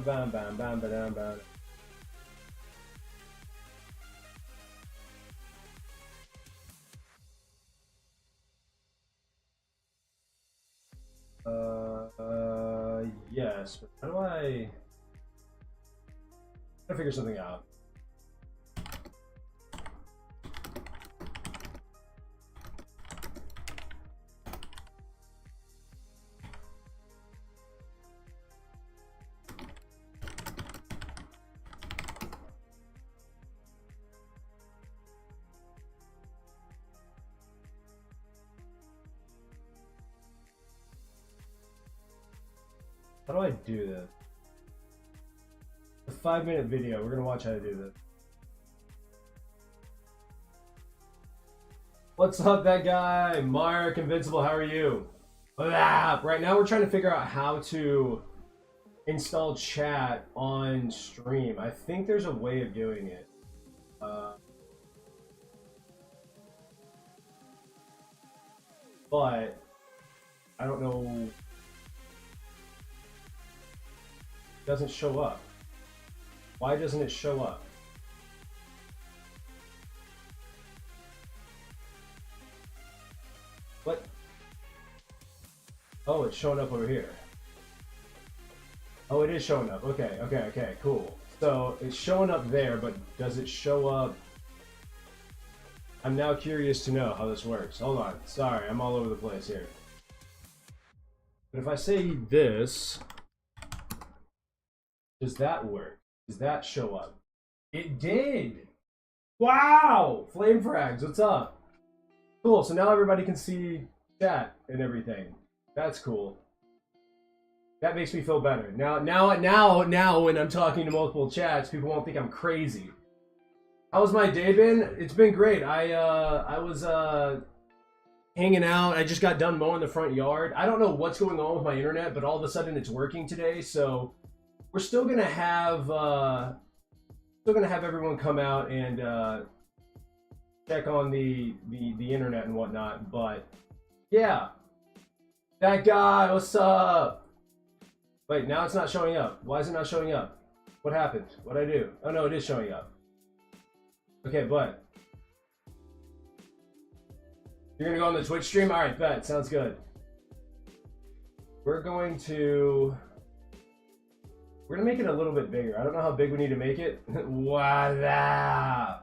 bam, bam, bam, bam, bam. Yes, but how do I gotta figure something out. How do I do this? A 5-minute video. We're gonna watch how to do this. What's up, that guy? Mark Invincible, how are you? Right now we're trying to figure out how to install chat on stream. I think there's a way of doing it. But I don't know. It doesn't show up. Why doesn't it show up? What? Oh, it's showing up over here. Oh, it is showing up. Okay, okay, okay, cool. So it's showing up there, but does it show up? I'm now curious to know how this works. Hold on. Sorry, I'm all over the place here. But if I say this, does that work? Does that show up? It did! Wow! Flame Frags, what's up? Cool, so now everybody can see chat and everything. That's cool. That makes me feel better. Now when I'm talking to multiple chats, people won't think I'm crazy. How's my day been? It's been great. I was hanging out. I just got done mowing the front yard. I don't know what's going on with my internet, but all of a sudden it's working today, so we're still gonna have everyone come out and check on the internet and whatnot. But yeah, that guy, what's up? Wait, now it's not showing up. Why is it not showing up? What happened? What'd I do? Oh no, it is showing up. Okay, but you're gonna go on the Twitch stream? All right, bet. Sounds good. We're gonna make it a little bit bigger. I don't know how big we need to make it. Voila!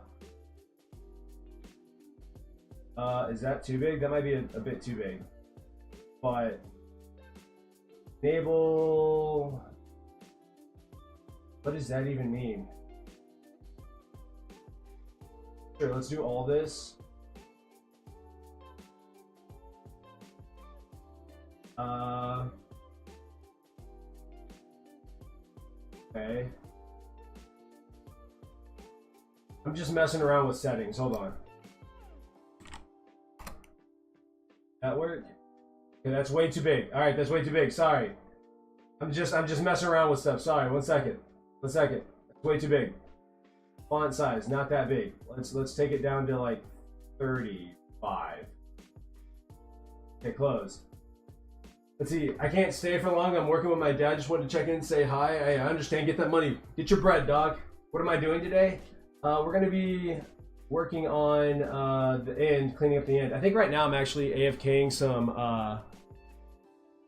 Is that too big? That might be a bit too big. But enable. What does that even mean? Sure, let's do all this. Okay. I'm just messing around with settings. Hold on. That work? Okay, that's way too big. All right, that's way too big. Sorry. I'm just messing around with stuff. Sorry. One second. That's way too big. Font size, not that big. Let's take it down to like 35. Okay, close. Let's see. I can't stay for long. I'm working with my dad. Just wanted to check in and say hi. I understand. Get that money. Get your bread, dog. What am I doing today? We're gonna be working on the end, cleaning up the end. I think right now I'm actually AFKing some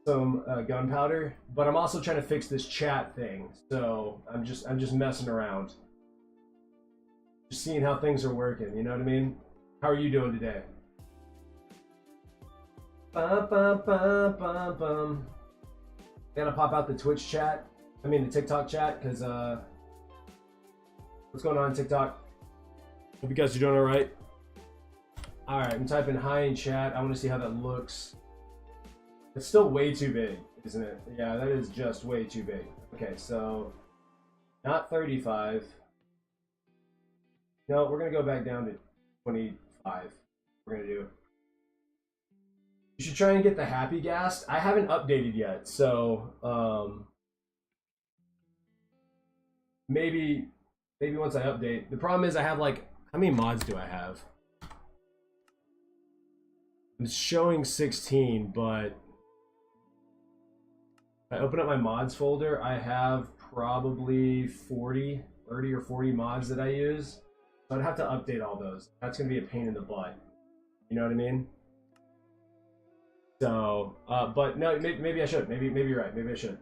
gunpowder, but I'm also trying to fix this chat thing. So I'm just messing around. Just seeing how things are working, you know what I mean? How are you doing today? Bum, bum, bum, bum, bum. Gotta pop out the Twitch chat. I mean the TikTok chat, because what's going on TikTok? Hope you guys are doing alright. Alright, I'm typing hi in chat. I want to see how that looks. It's still way too big, isn't it? Yeah, that is just way too big. Okay, so not 35. No, we're gonna go back down to 25. We're gonna do. You should try and get the Happy Gas. I haven't updated yet, so maybe once I update. The problem is I have like, how many mods do I have? It's showing 16, but if I open up my mods folder, I have probably 30 or 40 mods that I use. So I'd have to update all those. That's going to be a pain in the butt. You know what I mean? So, but no, maybe I should. Maybe you're right. Maybe I should.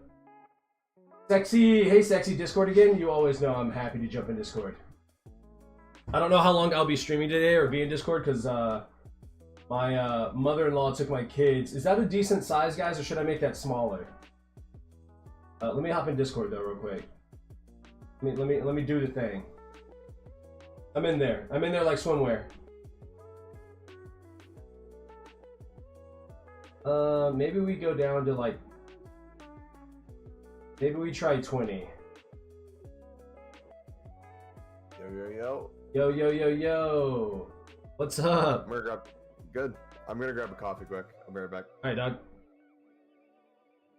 Sexy, hey Sexy, Discord again. You always know I'm happy to jump in Discord. I don't know how long I'll be streaming today or be in Discord because my mother-in-law took my kids. Is that a decent size, guys, or should I make that smaller? Let me hop in Discord though, real quick. Let me do the thing. I'm in there. I'm in there like swimwear. Maybe we go down to like. Maybe we try 20. Yo. What's up? I'm gonna grab. Good. I'm gonna grab a coffee quick. I'll be right back. All right, dog.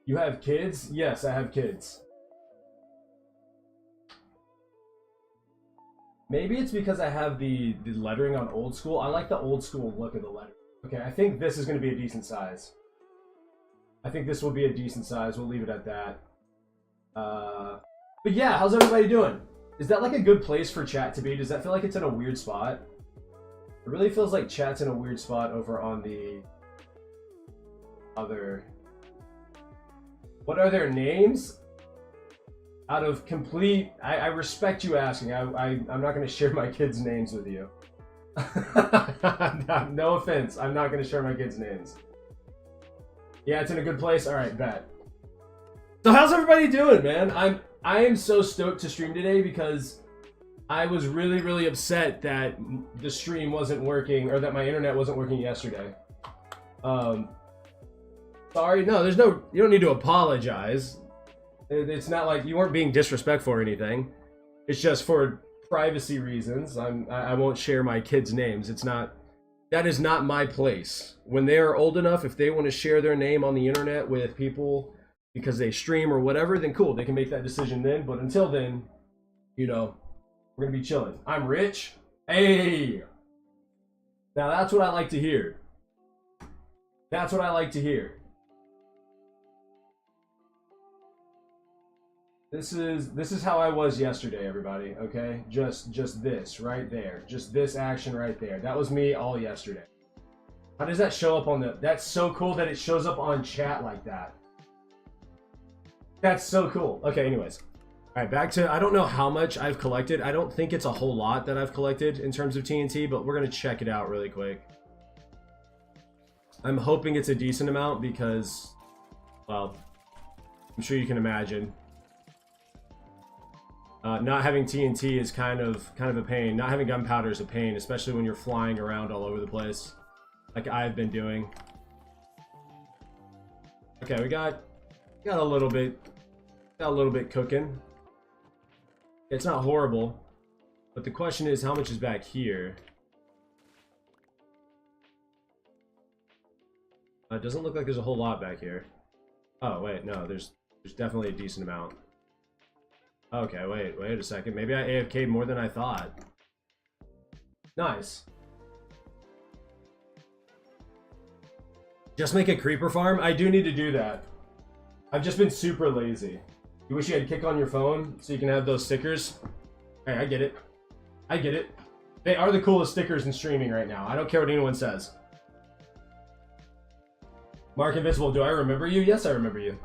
You have kids? Yes, I have kids. Maybe it's because I have the lettering on old school. I like the old school look of the letter. Okay, I think this is going to be a decent size. I think this will be a decent size. We'll leave it at that. But yeah, how's everybody doing? Is that like a good place for chat to be? Does that feel like it's in a weird spot? It really feels like chat's in a weird spot over on the other... What are their names? Out of complete... I respect you asking. I'm not going to share my kids' names with you. No offense. I'm not going to share my kids' names. Yeah, it's in a good place? Alright, bet. So how's everybody doing, man? I am so stoked to stream today because I was really upset that the stream wasn't working, or that my internet wasn't working yesterday. Sorry, no, there's no, you don't need to apologize. It's not like you weren't being disrespectful or anything. It's just for privacy reasons. I won't share my kids' names. It's not, that is not my place. When they are old enough, if they want to share their name on the internet with people because they stream or whatever, then cool, they can make that decision then. But until then, you know, we're gonna be chilling. I'm rich. Hey! Now that's what I like to hear. That's what I like to hear. This is how I was yesterday, everybody, okay? Just this right there. Just this action right there. That was me all yesterday. How does that show up on the... That's so cool that it shows up on chat like that. That's so cool. Okay, anyways. All right, back to... I don't know how much I've collected. I don't think it's a whole lot that I've collected in terms of TNT, but we're going to check it out really quick. I'm hoping it's a decent amount because, well, I'm sure you can imagine. Not having TNT is kind of a pain. Not having gunpowder is a pain, especially when you're flying around all over the place, like I've been doing. Okay, we got a little bit cooking. It's not horrible, but the question is, how much is back here? It doesn't look like there's a whole lot back here. Oh wait, no, there's definitely a decent amount. Okay, wait a second. Maybe I AFK'd more than I thought. Nice. Just make a creeper farm? I do need to do that. I've just been super lazy. You wish you had Kick on your phone so you can have those stickers? Hey, I get it. I get it. They are the coolest stickers in streaming right now. I don't care what anyone says. Mark Invincible, do I remember you? Yes, I remember you.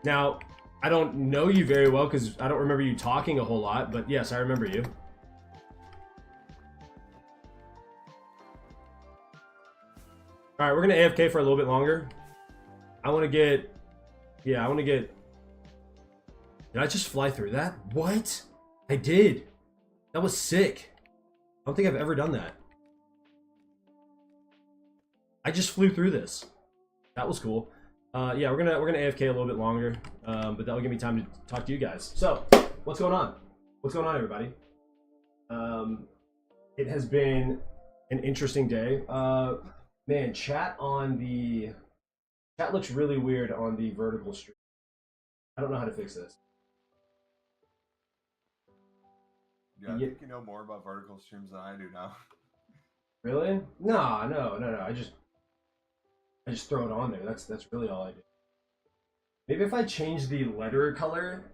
Now, I don't know you very well because I don't remember you talking a whole lot, but yes, I remember you. Alright, we're going to AFK for a little bit longer. I want to get... Yeah, I want to get... Did I just fly through that? What? I did. That was sick. I don't think I've ever done that. I just flew through this. That was cool. Yeah, we're gonna AFK a little bit longer, but that'll give me time to talk to you guys. So, what's going on? What's going on, everybody? It has been an interesting day. Man, chat looks really weird on the vertical stream. I don't know how to fix this. Yeah, I think you know more about vertical streams than I do now. Really? No. I just throw it on there. That's really all I do. Maybe if I change the letter color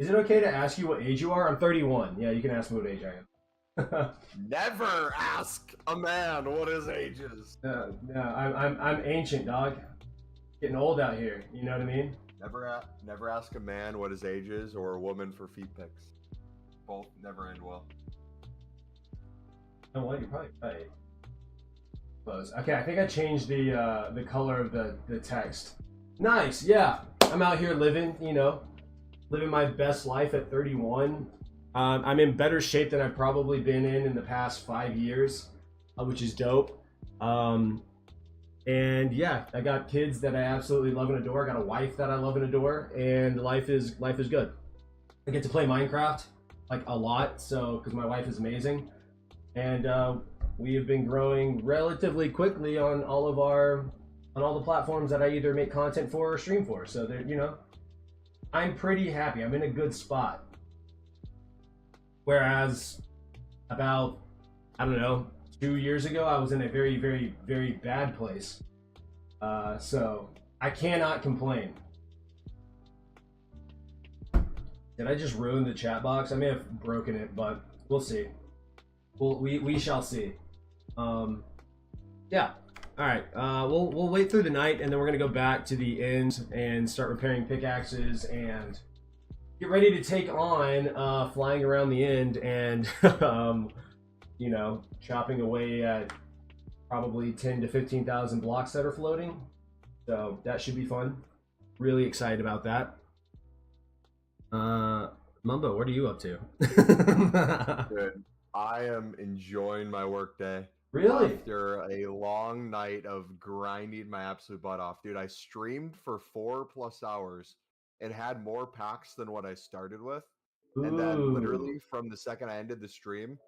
Is it okay to ask you what age you are? I'm 31. Yeah, you can ask me what age I am. Never ask a man what his age is. No, I'm ancient, dog. Getting old out here. You know what I mean? Never ask a man what his age is, or a woman for feet pics. Both never end well. Oh well, you're probably right. Close. Okay, I think I changed the color of the text. Nice, yeah. I'm out here living, you know, living my best life at 31. I'm in better shape than I've probably been in the past 5 years, which is dope. And yeah, I got kids that I absolutely love and adore. I got a wife that I love and adore, and life is good. I get to play Minecraft like a lot, so because my wife is amazing, and we have been growing relatively quickly on all the platforms that I either make content for or stream for. So there, you know, I'm pretty happy. I'm in a good spot. Whereas about, I don't know, 2 years ago, I was in a very, very, very bad place. So I cannot complain. Did I just ruin the chat box? I may have broken it, but we'll see. We shall see. Yeah. All right. We'll wait through the night, and then we're gonna go back to the end and start repairing pickaxes and get ready to take on flying around the end and you know, chopping away at probably 10 to 15,000 blocks that are floating. So that should be fun. Really excited about that. Mumbo, what are you up to? Good. I am enjoying my work day. Really? After a long night of grinding my absolute butt off. Dude, I streamed for 4+ hours and had more packs than what I started with. Ooh. And then literally from the second I ended the stream,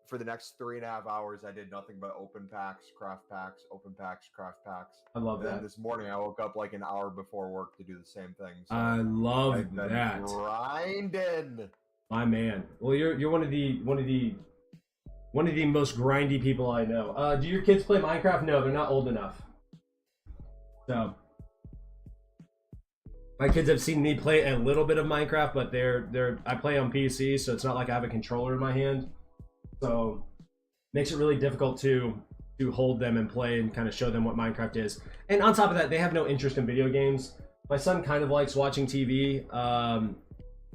for the next 3.5 hours, I did nothing but open packs, craft packs, open packs, craft packs. I love and that. Then this morning, I woke up like an hour before work to do the same thing. So I love I've been that. grinding. My man. Well, you're one of the most grindy people I know. Do your kids play Minecraft? No, they're not old enough. So my kids have seen me play a little bit of Minecraft, but I play on PC, so it's not like I have a controller in my hand. So makes it really difficult to hold them and play and kind of show them what Minecraft is. And on top of that, they have no interest in video games. My son kind of likes watching TV,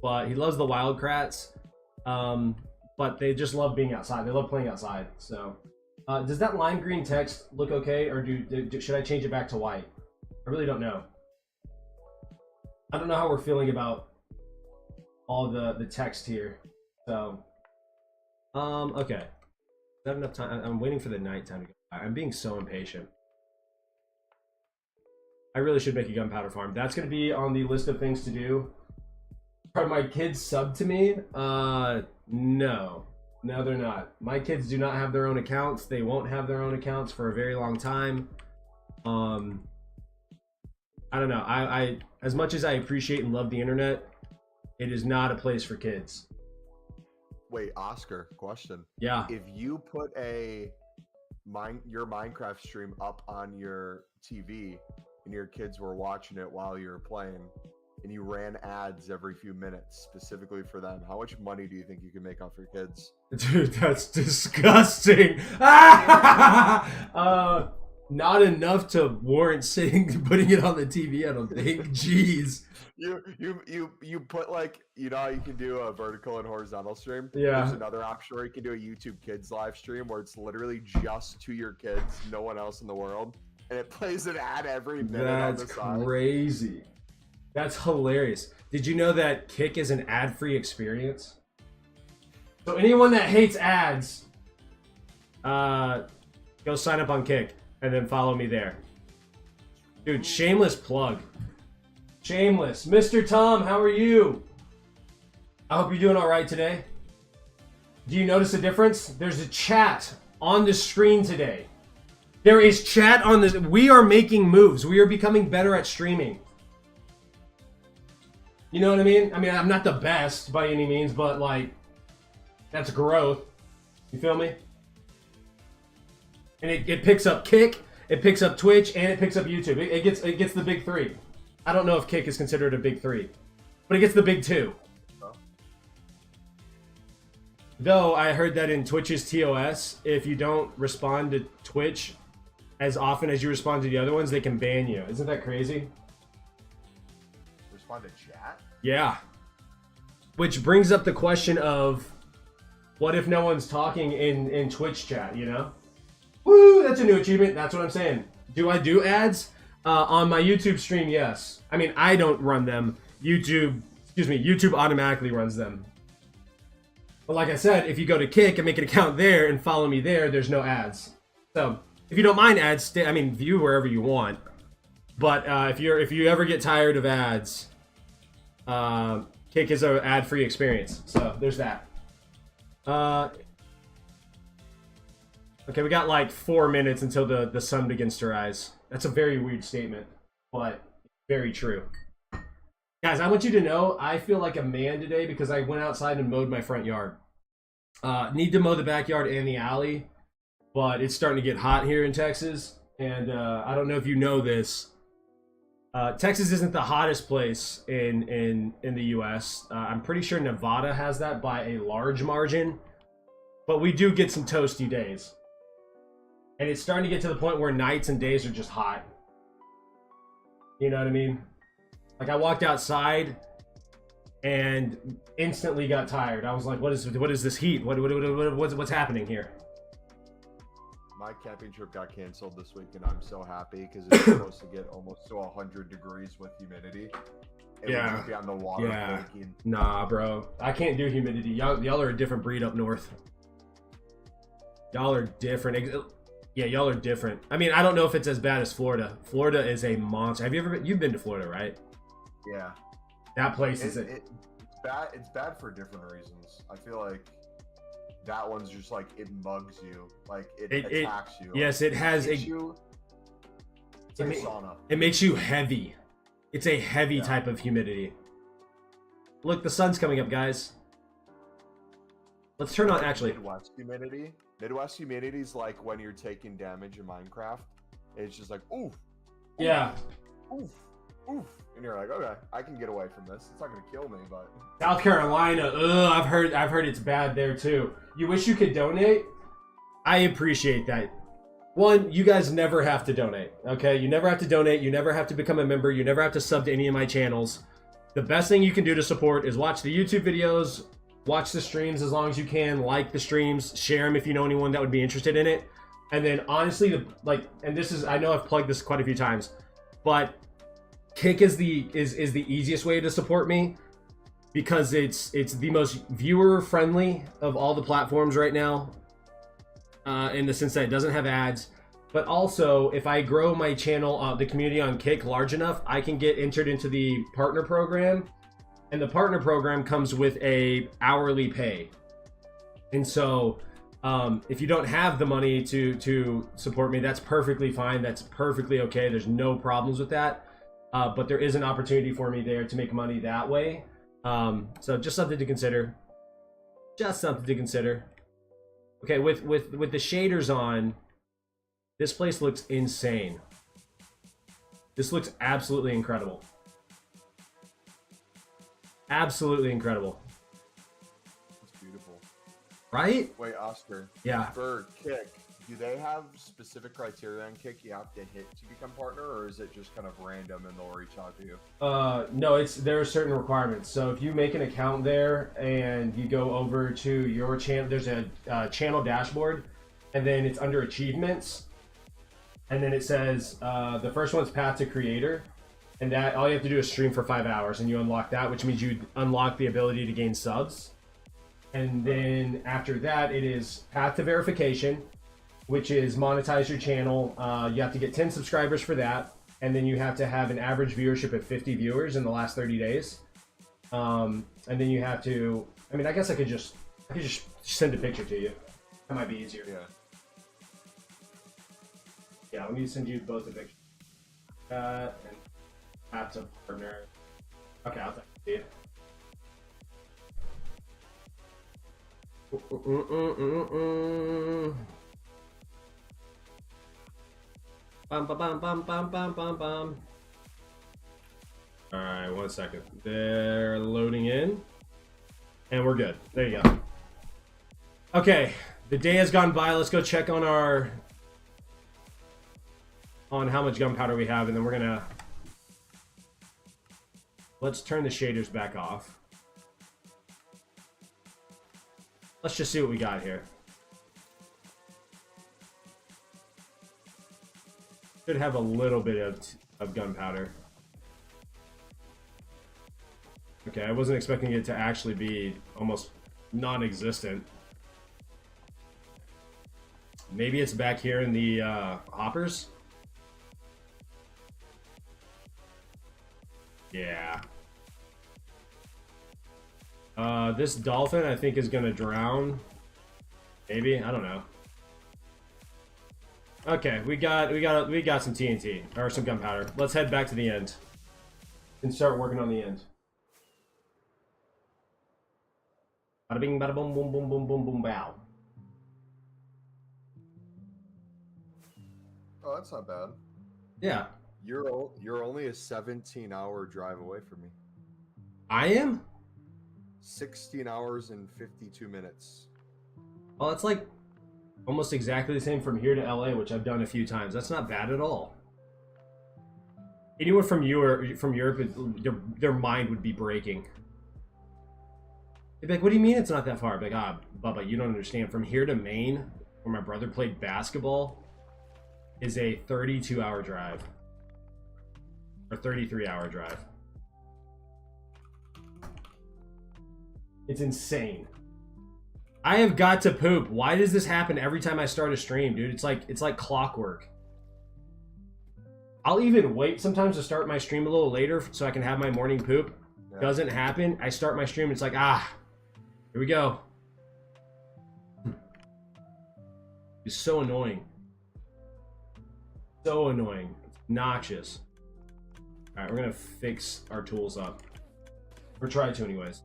but he loves the Wildcrats. But they just love being outside. They love playing outside. So does that lime green text look okay, or should I change it back to white? I really don't know. I don't know how we're feeling about all the text here. So okay. Is that enough time? I'm waiting for the nighttime to go by. I'm being so impatient. I really should make a gunpowder farm. That's going to be on the list of things to do. Are my kids sub to me? No, they're not. My kids do not have their own accounts. They won't have their own accounts for a very long time. I don't know. I as much as I appreciate and love the internet, it is not a place for kids. Wait, Oscar, question. Yeah. If you put your Minecraft stream up on your TV and your kids were watching it while you were playing, and you ran ads every few minutes specifically for them, how much money do you think you can make off your kids? Dude, that's disgusting. Not enough to warrant putting it on the TV, I don't think. Jeez. You put, like, you know how you can do a vertical and horizontal stream? Yeah. There's another option where you can do a YouTube Kids live stream where it's literally just to your kids, no one else in the world, and it plays an ad every minute on the side. That's crazy. That's hilarious. Did you know that Kick is an ad-free experience? So anyone that hates ads, go sign up on Kick and then follow me there. Dude, shameless plug. Shameless. Mr. Tom, how are you? I hope you're doing all right today. Do you notice a difference? There's a chat on the screen today. There is chat on this. We are making moves. We are becoming better at streaming. You know what I mean? I mean, I'm not the best by any means, but like, that's growth. You feel me? And it picks up Kick, it picks up Twitch, and it picks up YouTube. It gets the big three. I don't know if Kick is considered a big three, but it gets the big two. Though I heard that in Twitch's TOS, if you don't respond to Twitch as often as you respond to the other ones, they can ban you. Isn't that crazy? Respond to chat? Yeah. Which brings up the question of, what if no one's talking in Twitch chat, you know? Woo, that's a new achievement. That's what I'm saying. Do I do ads? On my YouTube stream, yes. I mean, I don't run them. YouTube automatically runs them. But like I said, if you go to Kick and make an account there and follow me there, there's no ads. So if you don't mind ads, view wherever you want. But if you ever get tired of ads, Kick is an ad-free experience. So there's that. Okay, we got like 4 minutes until the sun begins to rise. That's a very weird statement, but very true. Guys, I want you to know I feel like a man today because I went outside and mowed my front yard. Need to mow the backyard and the alley, but it's starting to get hot here in Texas. And I don't know if you know this. Texas isn't the hottest place in the U.S. I'm pretty sure Nevada has that by a large margin. But we do get some toasty days. And it's starting to get to the point where nights and days are just hot. You know what I mean? Like, I walked outside and instantly got tired. I was like, what is this heat? What's happening here? My camping trip got canceled this week, and I'm so happy because it's supposed to get almost to 100 degrees with humidity. And Yeah. we're gonna be on the water baking. Nah, bro. I can't do humidity. Y'all are a different breed up north. Y'all are different. Yeah, y'all are different. I mean, I don't know if it's as bad as Florida. Florida is a monster. Have you ever been? You've been to Florida, right? Yeah. That place is It's bad. It's bad for different reasons. I feel like that one's just like it mugs you, like it attacks you. Yes, it has It's like a sauna. It makes you heavy. It's a heavy type of humidity. Look, the sun's coming up, guys. Let's turn on actually. Midwest humidity. Midwest humidity is like when you're taking damage in Minecraft. It's just like oof. Yeah. Oof. Oof. And you're like, okay, I can get away from this. It's not gonna kill me, but South Carolina, I've heard it's bad there too. You wish you could donate? I appreciate that. One, you guys never have to donate, okay? You never have to donate. You never have to become a member. You never have to sub to any of my channels. The best thing you can do to support is watch the YouTube videos, watch the streams as long as you can, like the streams, share them if you know anyone that would be interested in it. And then honestly, and this is, I know I've plugged this quite a few times, but Kick is the easiest way to support me because it's the most viewer friendly of all the platforms right now, in the sense that it doesn't have ads. But also, if I grow my channel, the community on Kick large enough, I can get entered into the partner program, and the partner program comes with a hourly pay. And so, if you don't have the money to support me, that's perfectly fine. That's perfectly okay. There's no problems with that. But there is an opportunity for me there to make money that way. So just something to consider. Just something to consider. Okay, with the shaders on, this place looks insane. This looks absolutely incredible. Absolutely incredible. it's beautiful. Right? Wait, Oscar. Yeah. For Kick, do they have specific criteria on Kick you have to hit to become partner, or is it just kind of random and they'll reach out to you? No, there are certain requirements. So if you make an account there and you go over to your channel, there's a channel dashboard, and then it's under achievements, and then it says the first one's path to creator, and that all you have to do is stream for 5 hours, and you unlock that, which means you unlock the ability to gain subs. And then after that, it is path to verification, which is monetize your channel. You have to get 10 subscribers for that. And then you have to have an average viewership of 50 viewers in the last 30 days. And then you have to, I guess I could just send a picture to you. That might be easier. Yeah. Yeah, let me send you both a picture. And that's a partner. Okay, I'll text it to you. Bum, bum, bum, bum, bum, bum, bum, bum. All right, 1 second. They're loading in, and we're good. There you go. Okay, the day has gone by. Let's go check on how much gunpowder we have, and then we're gonna let's turn the shaders back off. Let's just see what we got here. Should have a little bit of gunpowder. Okay, I wasn't expecting it to actually be almost non-existent. Maybe it's back here in the hoppers? Yeah. This dolphin, I think, is gonna drown. Maybe, I don't know. Okay, we got some TNT or some gunpowder. Let's head back to the end and start working on the end. Bada bing, bada boom, boom, boom, boom, boom, boom, bow. Oh, that's not bad. Yeah. You're only a 17-hour drive away from me. I am? 16 hours and 52 minutes. Well, it's like almost exactly the same from here to LA, which I've done a few times. That's not bad at all. Anyone from Europe, their mind would be breaking. They'd be like, what do you mean it's not that far? I'd be like, Bubba, you don't understand. From here to Maine, where my brother played basketball, is a 32-hour drive. Or 33-hour drive. It's insane. I have got to poop. Why does this happen every time I start a stream, dude? It's like clockwork. I'll even wait sometimes to start my stream a little later so I can have my morning poop. Yeah. Doesn't happen. I start my stream. It's like, here we go. It's so annoying. So annoying. It's obnoxious. All right, we're gonna fix our tools up. Or try to, anyways.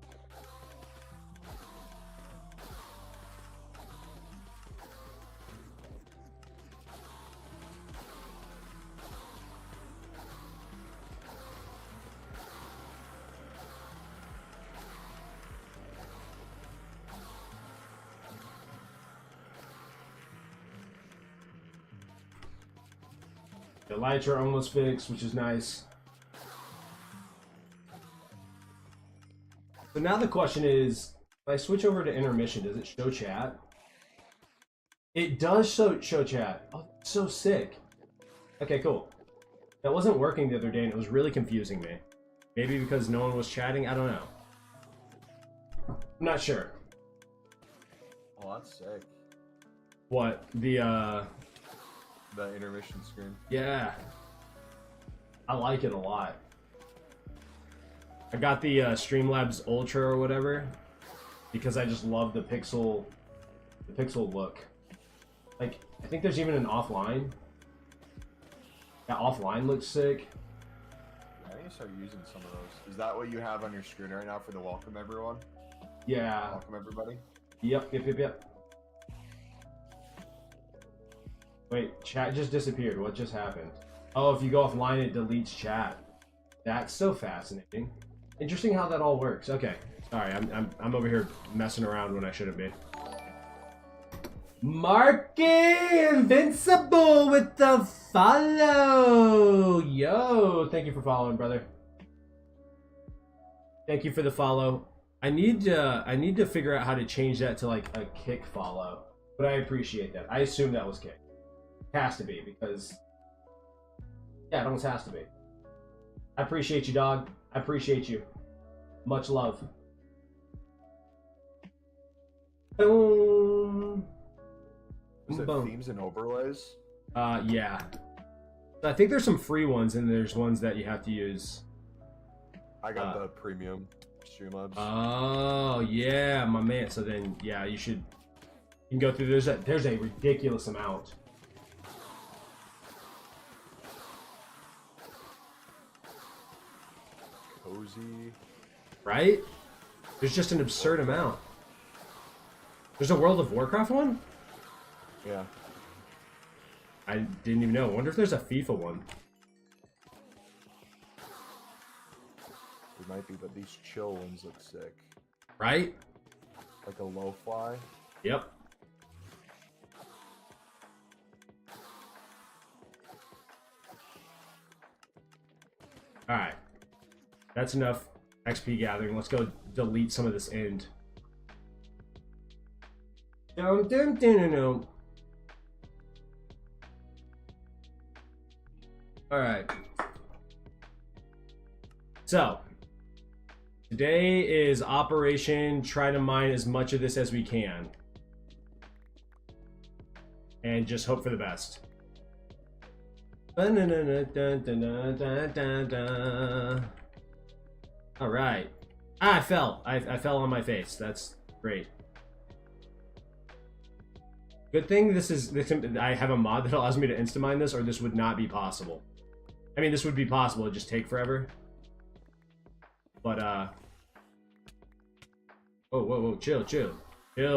The lights are almost fixed, which is nice. So now the question is, if I switch over to intermission, does it show chat? It does show chat. Oh, that's so sick. Okay, cool. That wasn't working the other day, and it was really confusing me. Maybe because no one was chatting? I don't know. I'm not sure. Oh, that's sick. What? The intermission screen. Yeah. I like it a lot. I got the Streamlabs Ultra or whatever because I just love the pixel look. Like, I think there's even an offline. Yeah, offline looks sick. I need to start using some of those. Is that what you have on your screen right now for the welcome everyone? Yeah. Welcome everybody? Yep. Wait, chat just disappeared. What just happened? Oh, if you go offline, it deletes chat. That's so fascinating. Interesting how that all works. Okay, sorry, I'm over here messing around when I shouldn't be. Marky Invincible with the follow. Yo, thank you for following, brother. Thank you for the follow. I need to figure out how to change that to like a kick follow, but I appreciate that. I assume that was kick. Has to be, because yeah, it almost has to be. I appreciate you, dog. I appreciate you. Much love. Boom. Is it Boom. themes and overlays? Yeah. So I think there's some free ones, and there's ones that you have to use. I got the premium Streamlabs. Oh yeah, my man. So then, yeah, you can go through. There's a ridiculous amount. Cozy. Right? There's just an absurd amount. There's a World of Warcraft one? Yeah. I didn't even know. I wonder if there's a FIFA one. There might be, but these chill ones look sick. Right? Like a lo-fi. Yep. All right. That's enough XP gathering. Let's go delete some of this end. Dum, dum, dum, dum, dum. All right. So, today is Operation Try to Mine as much of this as we can. And just hope for the best. All right. Ah, I fell. I fell on my face. That's great. Good thing I have a mod that allows me to insta-mine this, or this would not be possible. I mean, this would be possible. It'd just take forever. But, whoa, whoa, whoa. Chill,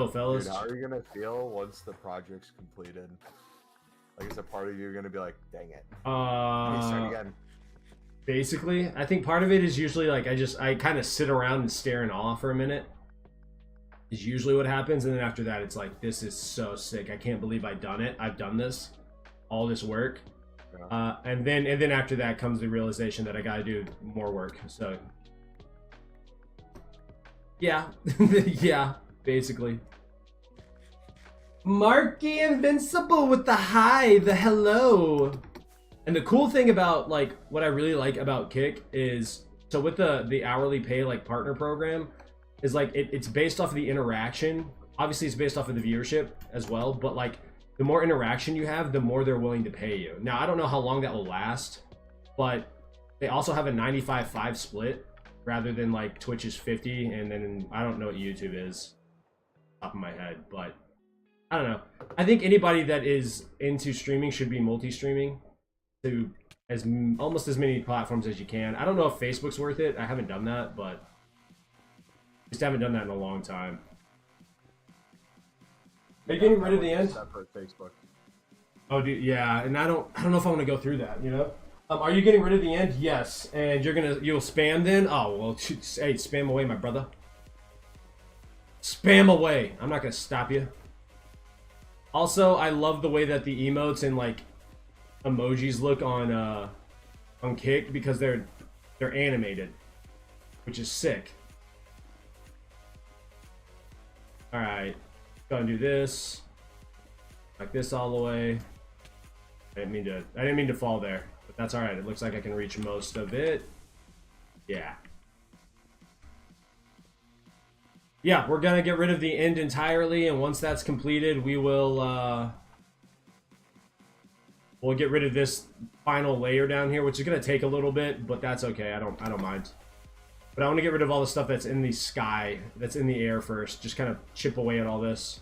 fellas. Dude, how are you gonna feel once the project's completed? Like, is a part of you gonna be like, dang it? Start again. Basically, I think part of it is usually like I kind of sit around and stare in awe for a minute. Is usually what happens, and then after that, it's like, this is so sick. I can't believe I've done it. I've done this, all this work, yeah. And then after that comes the realization that I gotta do more work. So, yeah, yeah, basically. Marky Invincible with the hello. And the cool thing about, like, what I really like about Kick is, so with the hourly pay, like, partner program, is like it's based off of the interaction. Obviously, it's based off of the viewership as well, but like the more interaction you have, the more they're willing to pay you. Now, I don't know how long that will last, but they also have a 95-5 split rather than like Twitch's 50, and then I don't know what YouTube is, top of my head, but I don't know. I think anybody that is into streaming should be multi-streaming to almost as many platforms as you can. I don't know if Facebook's worth it. I haven't done that, but just haven't done that in a long time. Are you getting rid of the end? Separate Facebook. Oh, dude, yeah, and I don't know if I want to go through that. You know, are you getting rid of the end? Yes, and you'll spam then? Oh well, hey, spam away, my brother. Spam away. I'm not gonna stop you. Also, I love the way that the emotes and like emojis look on Kick because they're animated, which is sick. All right, go and do this, like this all the way. I didn't mean to fall there, but that's all right. It looks like I can reach most of it. Yeah. Yeah, we're gonna get rid of the end entirely, and once that's completed, we will we'll get rid of this final layer down here, which is gonna take a little bit, but that's okay. I don't mind. But I want to get rid of all the stuff that's in the sky, that's in the air first. Just kind of chip away at all this.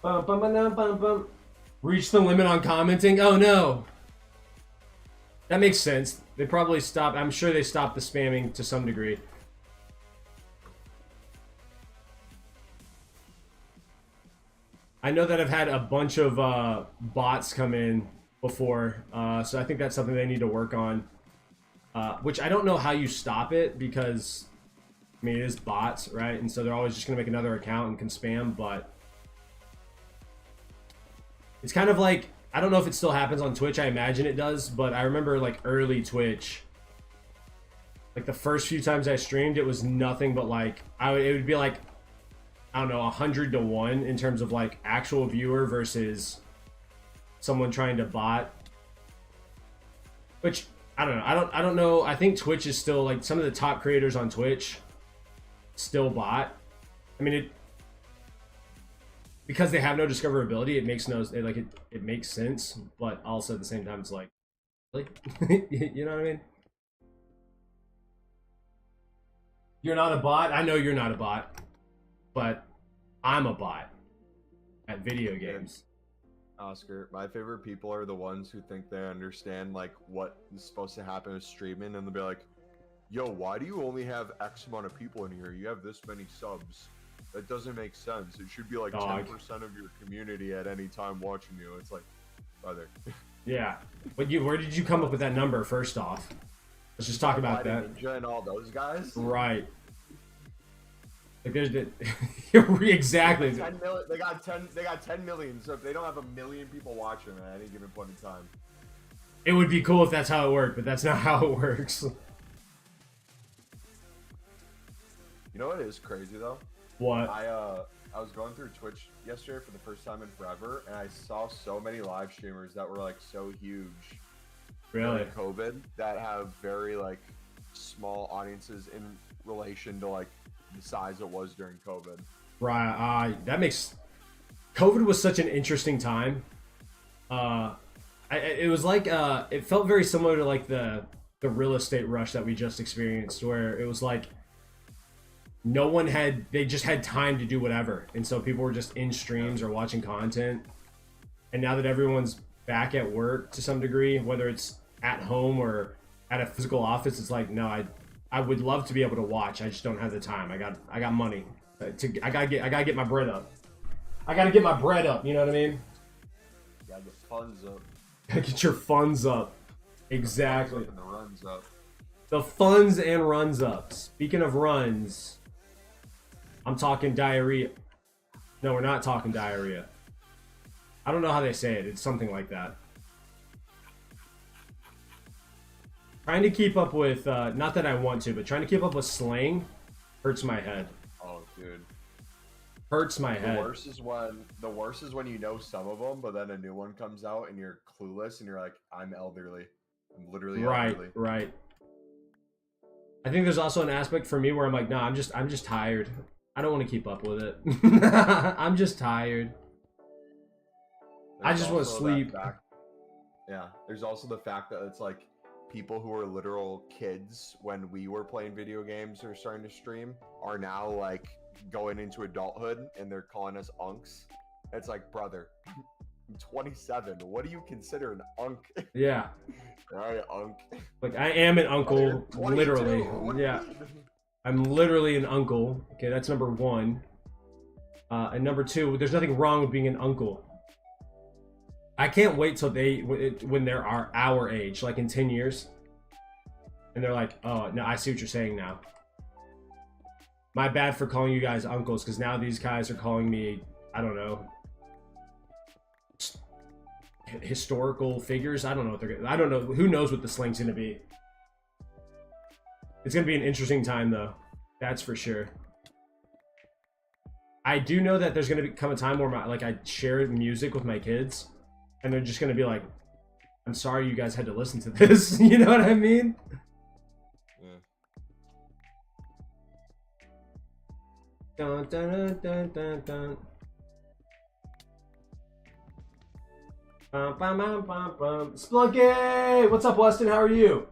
Bum, bum, bum, bum, bum. Reach the limit on commenting? Oh no! That makes sense. They probably stopped. I'm sure they stopped the spamming to some degree. I know that I've had a bunch of bots come in before, so I think that's something they need to work on. Which I don't know how you stop it, because, I mean, it is bots, right? And so they're always just going to make another account and can spam, but it's kind of like, I don't know if it still happens on Twitch. I imagine it does, but I remember, like, early Twitch, like, the first few times I streamed, it was nothing but, like, it would be, like, I don't know, 100 to 1 in terms of like actual viewer versus someone trying to bot. Which I don't know. I don't know. I think Twitch is still like some of the top creators on Twitch still bot. I mean, because they have no discoverability, it makes it makes sense, but also at the same time it's like, really? You know what I mean? You're not a bot? I know you're not a bot. But I'm a bot at video games. Oscar, my favorite people are the ones who think they understand like what is supposed to happen with streaming, and they'll be like, yo, why do you only have X amount of people in here? You have this many subs. That doesn't make sense. It should be like 10% of your community at any time watching you. It's like, brother, Yeah. But where did you come up with that number? First off, let's just talk about that. Ninja and all those guys. Right. Like there's the exactly. They got 10 million. So if they don't have a million people watching at any given point in time, it would be cool if that's how it worked, but that's not how it works. You know what is crazy though? What? I was going through Twitch yesterday for the first time in forever, and I saw so many live streamers that were like so huge. Really? During COVID that have very like small audiences in relation to like the size it was during COVID. Right. That makes COVID was such an interesting time. It was like it felt very similar to like the real estate rush that we just experienced, where it was like they just had time to do whatever, and so people were just in streams or watching content. And now that everyone's back at work to some degree, whether it's at home or at a physical office, it's like, no, I would love to be able to watch. I just don't have the time. I got money. I gotta get my bread up. I gotta get my bread up. You know what I mean? Gotta get funds up. Gotta get your funds up. Exactly. The runs up. The funds and runs up. Speaking of runs, I'm talking diarrhea. No, we're not talking diarrhea. I don't know how they say it. It's something like that. Trying to keep up with, not that I want to, but trying to keep up with slang hurts my head. Oh, dude. Hurts my head. The worst is when you know some of them, but then a new one comes out and you're clueless and you're like, I'm elderly. I'm literally elderly. Right. I think there's also an aspect for me where I'm like, nah, I'm just tired. I don't want to keep up with it. I'm just tired. I just want to sleep. Yeah, there's also the fact that it's like people who were literal kids when we were playing video games or starting to stream are now like going into adulthood and they're calling us unks. It's like, brother, I'm 27. What do you consider an unk? Yeah. Right, unk. Like, I am an uncle, literally. Yeah. I'm literally an uncle. Okay, that's number one. And number two, there's nothing wrong with being an uncle. I can't wait till when they're our age, like in 10 years. And they're like, oh, no, I see what you're saying now. My bad for calling you guys uncles, because now these guys are calling me, I don't know, historical figures. I don't know what I don't know. Who knows what the slang's going to be. It's going to be an interesting time, though. That's for sure. I do know that there's going to come a time where I share music with my kids, and they're just going to be like, I'm sorry you guys had to listen to this. You know what I mean? Yeah. Dun, dun, dun, dun, dun. Bum, bum, bum, bum, bum. Splunky! What's up, Weston? How are you?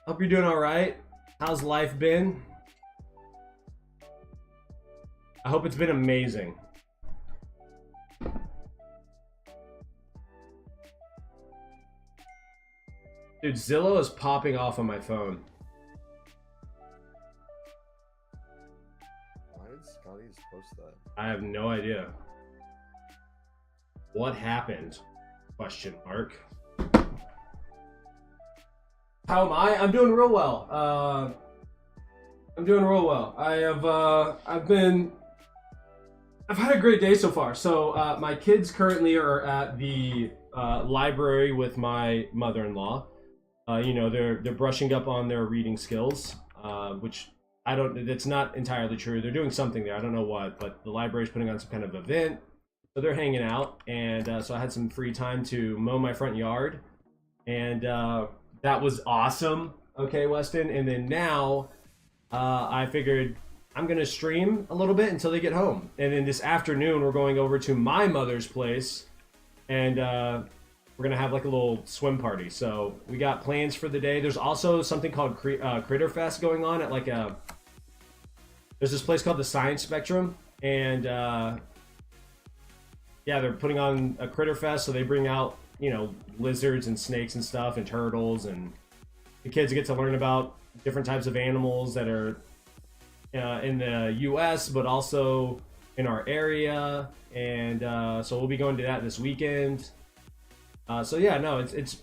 Hope you're doing all right. How's life been? I hope it's been amazing. Dude, Zillow is popping off on my phone. Why did Scotty post that? I have no idea. What happened? Question mark. How am I? I'm doing real well. I'm doing real well. I've had a great day so far. So my kids currently are at the library with my mother-in-law. You know, they're brushing up on their reading skills, which it's not entirely true. They're doing something there. I don't know what, but the library's putting on some kind of event. So they're hanging out, and so I had some free time to mow my front yard, and that was awesome. Okay, Weston. And then now I figured I'm going to stream a little bit until they get home. And then this afternoon, we're going over to my mother's place, and we're going to have like a little swim party. So we got plans for the day. There's also something called Critter Fest going on at there's this place called the Science Spectrum, and yeah, they're putting on a Critter Fest, so they bring out, you know, lizards and snakes and stuff and turtles, and the kids get to learn about different types of animals that are in the U.S., but also in our area, and so we'll be going to that this weekend. So yeah, no, it's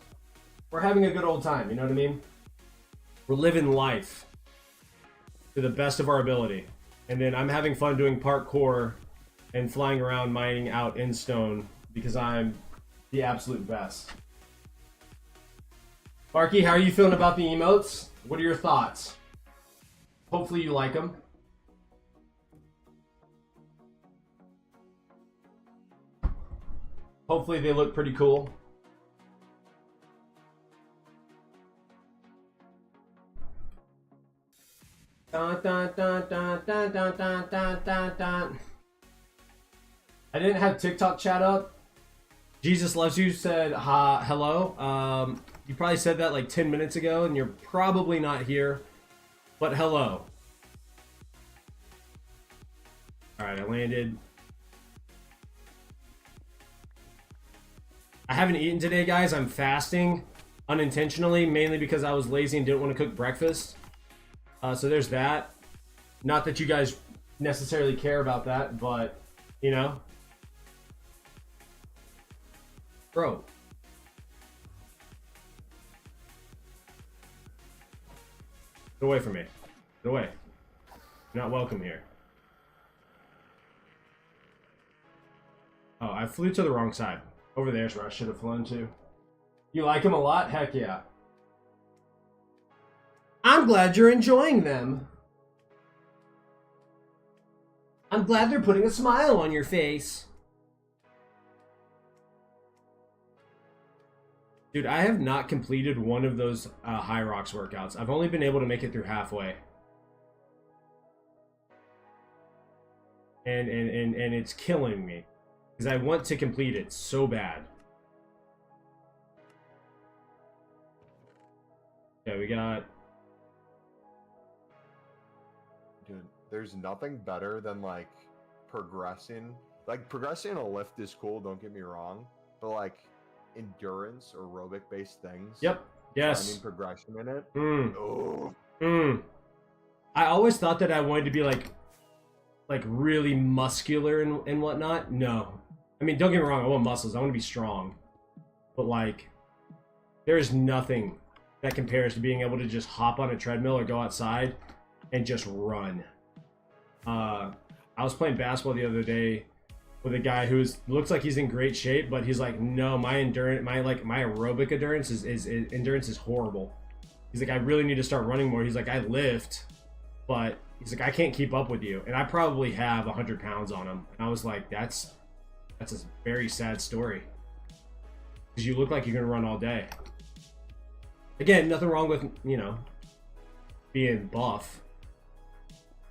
we're having a good old time. You know what I mean? We're living life to the best of our ability, and then I'm having fun doing parkour and flying around mining out in stone because I'm the absolute best. Marky, how are you feeling about the emotes? What are your thoughts? Hopefully you like them. Hopefully they look pretty cool. Dun, dun, dun, dun, dun, dun, dun, dun, dun, dun. I didn't have TikTok chat up. Jesus Loves You said hello. You probably said that like 10 minutes ago, and you're probably not here. But hello. Alright, I landed. I haven't eaten today, guys. I'm fasting unintentionally, mainly because I was lazy and didn't want to cook breakfast. So there's that. Not that you guys necessarily care about that, but, you know. Bro. Get away from me. Get away. You're not welcome here. Oh, I flew to the wrong side. Over there's where I should have flown to. You like them a lot? Heck yeah. I'm glad you're enjoying them. I'm glad they're putting a smile on your face. Dude, I have not completed one of those High Rocks workouts. I've only been able to make it through halfway. And it's killing me. Because I want to complete it so bad. Yeah, we got... Dude, there's nothing better than, like, progressing. Like, progressing in a lift is cool, don't get me wrong. But, like, endurance or aerobic-based things. Yep. Yes. Finding progression in it. I always thought that I wanted to be, like really muscular and whatnot. No. I mean, don't get me wrong, I want muscles. I want to be strong. But, like, there's nothing that compares to being able to just hop on a treadmill or go outside and just run. I was playing basketball the other day with a guy who looks like he's in great shape, but he's like, no, my endurance, my aerobic endurance is horrible. He's like, I really need to start running more. He's like, I lift, but he's like, I can't keep up with you. And I probably have 100 pounds on him. And I was like, that's a very sad story. Because you look like you're gonna run all day. Again, nothing wrong with, you know, being buff.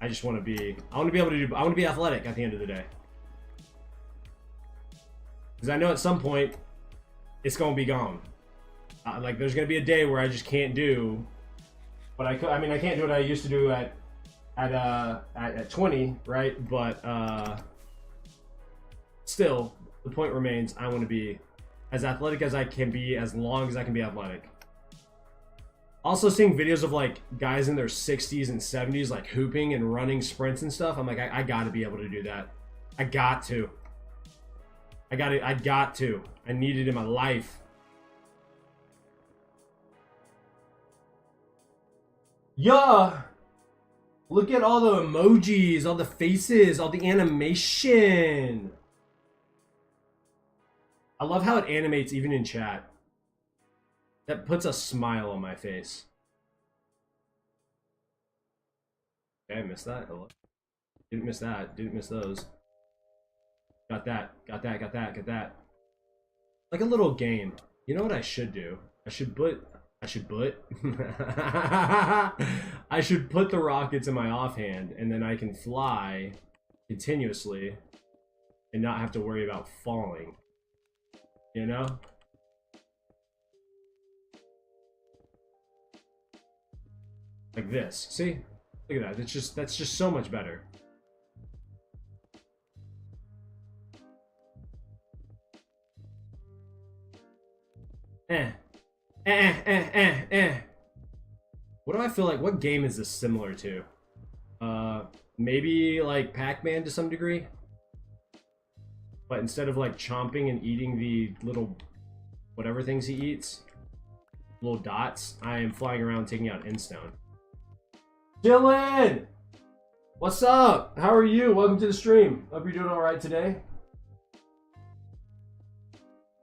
I just want to be, I want to be athletic at the end of the day. Because I know at some point, it's going to be gone. Like, there's going to be a day where I just can't do what I could. I mean, I can't do what I used to do at 20, right? But still, the point remains, I want to be as athletic as I can be, as long as I can be athletic. Also, seeing videos of, like, guys in their 60s and 70s, like, hooping and running sprints and stuff, I'm like, I got to be able to do that. I got to. I got to. I need it in my life. Yeah! Look at all the emojis, all the faces, all the animation. I love how it animates even in chat. That puts a smile on my face. Okay, I missed that. Didn't miss that. Didn't miss those. Got that. Got that. Got that. Got that. Like a little game. You know what I should do? I should put the rockets in my offhand, and then I can fly continuously and not have to worry about falling. You know? Like this. See? Look at that. That's just so much better. What do I feel like? What game is this similar to? Maybe like Pac-Man to some degree? But instead of like chomping and eating the little whatever things he eats, little dots, I am flying around taking out Endstone. Dylan! What's up? How are you? Welcome to the stream. Hope you're doing alright today.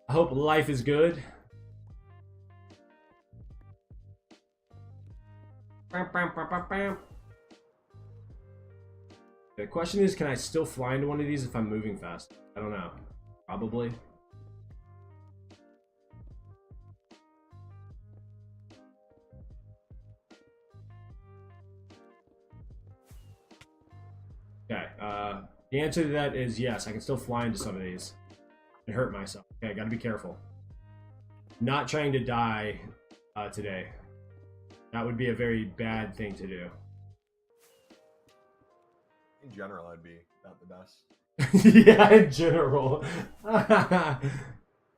I hope life is good. The question is, can I still fly into one of these if I'm moving fast? I don't know. Probably. Okay, the answer to that is yes, I can still fly into some of these and hurt myself. Okay, I gotta be careful. Not trying to die today. That would be a very bad thing to do. In general, I'd be not the best. Yeah, in general. That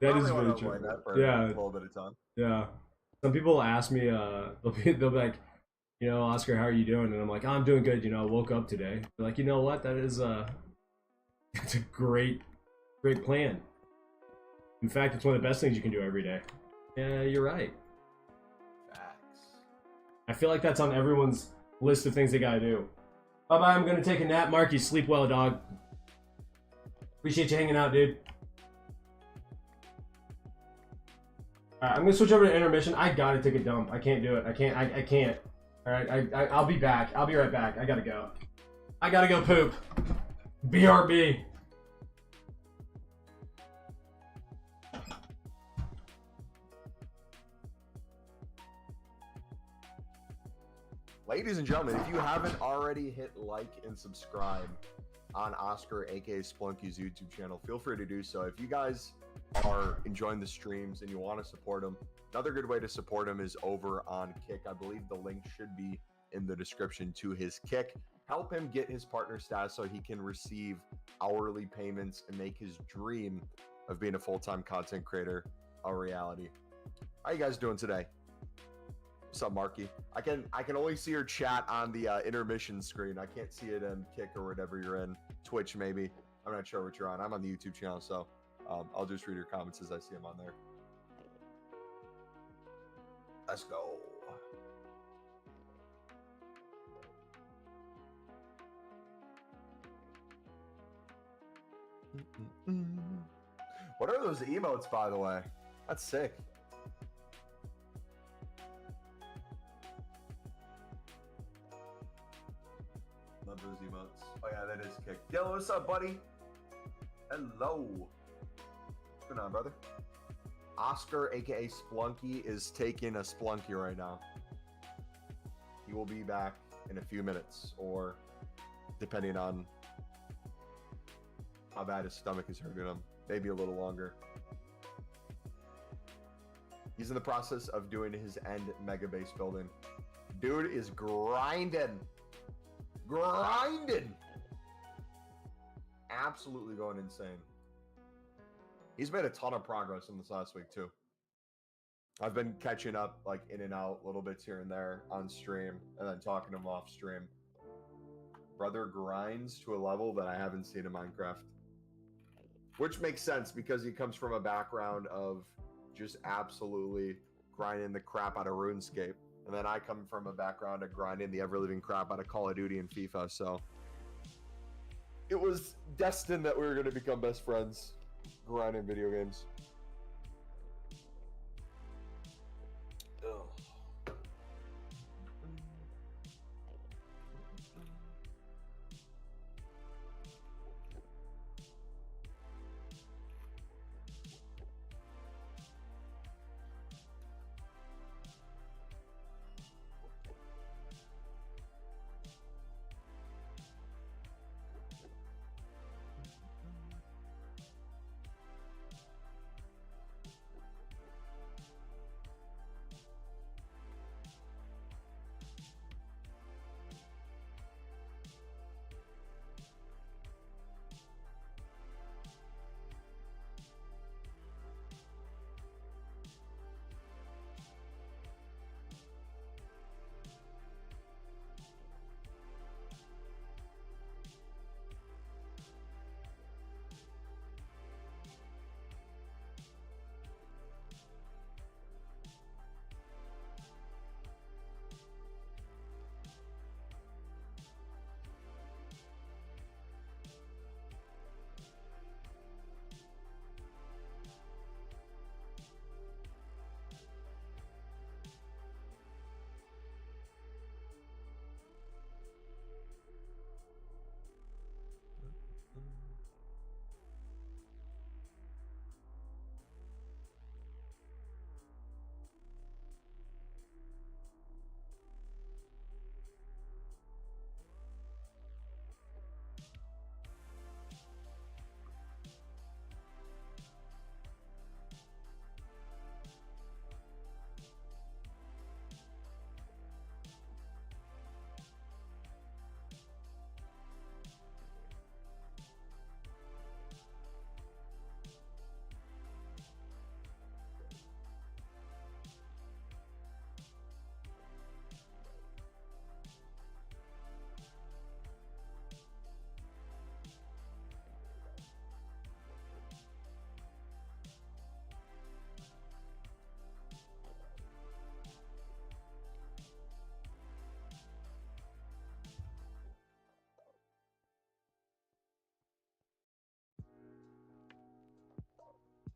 is very true. That for a little bit of time. Yeah. Some people ask me, they'll be like, you know, Oscar, how are you doing? And I'm like, oh, I'm doing good. You know, I woke up today. They're like, you know what? That is it's a great plan. In fact, it's one of the best things you can do every day. Yeah, you're right. Facts. I feel like that's on everyone's list of things they gotta do. Bye-bye, I'm gonna take a nap. Marky, sleep well, dog. Appreciate you hanging out, dude. Alright, I'm gonna switch over to intermission. I gotta take a dump. I can't do it. I can't. Alright, I'll be back. I'll be right back. I gotta go. I gotta go poop. BRB. Ladies and gentlemen, if you haven't already hit like and subscribe on Oscar, aka Splunky's YouTube channel, feel free to do so. If you guys are enjoying the streams and you want to support him, another good way to support him is over on Kick. I believe the link should be in the description to his Kick. Help him get his partner status so he can receive hourly payments and make his dream of being a full-time content creator a reality. How you guys doing today? What's up, Marky? I can only see your chat on the intermission screen. I can't see it in Kick or whatever you're in. Twitch, maybe. I'm not sure what you're on. I'm on the YouTube channel, so I'll just read your comments as I see them on there. Let's go. What are those emotes, by the way? That's sick. Love those emotes. Oh yeah, that is Kick. Yo, what's up, buddy? Hello. What's going on, brother? Oscar, aka Splunky, is taking a Splunky right now. He will be back in a few minutes, or depending on how bad his stomach is hurting him, maybe a little longer. He's in the process of doing his end mega base building. Dude is grinding. Absolutely going insane. He's made a ton of progress in this last week too. I've been catching up like in and out little bits here and there on stream and then talking to him off stream. Brother grinds to a level that I haven't seen in Minecraft. Which makes sense because he comes from a background of just absolutely grinding the crap out of RuneScape. And then I come from a background of grinding the ever-living crap out of Call of Duty and FIFA, so it was destined that we were going to become best friends grinding video games. Ugh.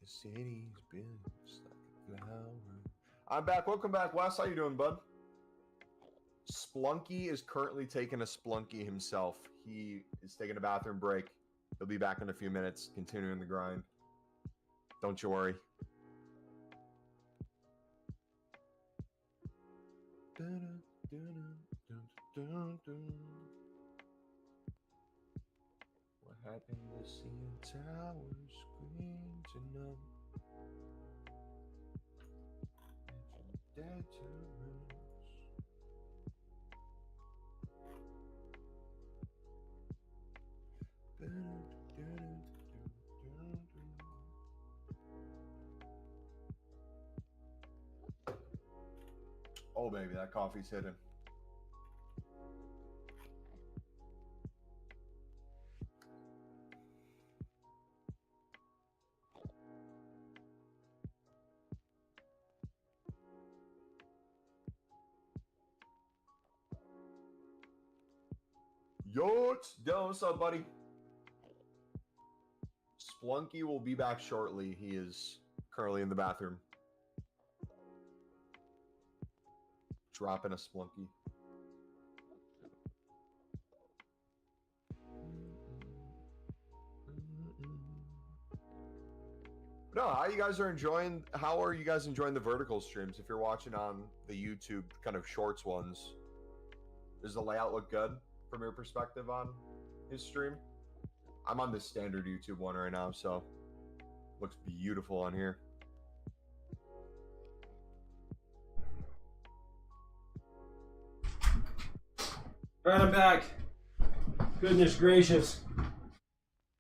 The city's been just like a flower. I'm back. Welcome back, Wes. How you doing, bud? Splunky is currently taking a Splunky himself. He is taking a bathroom break. He'll be back in a few minutes, continuing the grind. Don't you worry. What happened to seeing towers scream tonight? Dead to Oh, baby, that coffee's hidden. Yo, what's up, buddy? Splunky will be back shortly. He is currently in the bathroom. Dropping a Splunky. No, how are you guys enjoying the vertical streams? If you're watching on the YouTube kind of shorts ones, does the layout look good from your perspective on his stream? I'm on the standard YouTube one right now, so looks beautiful on here. All right, I'm back. Goodness gracious.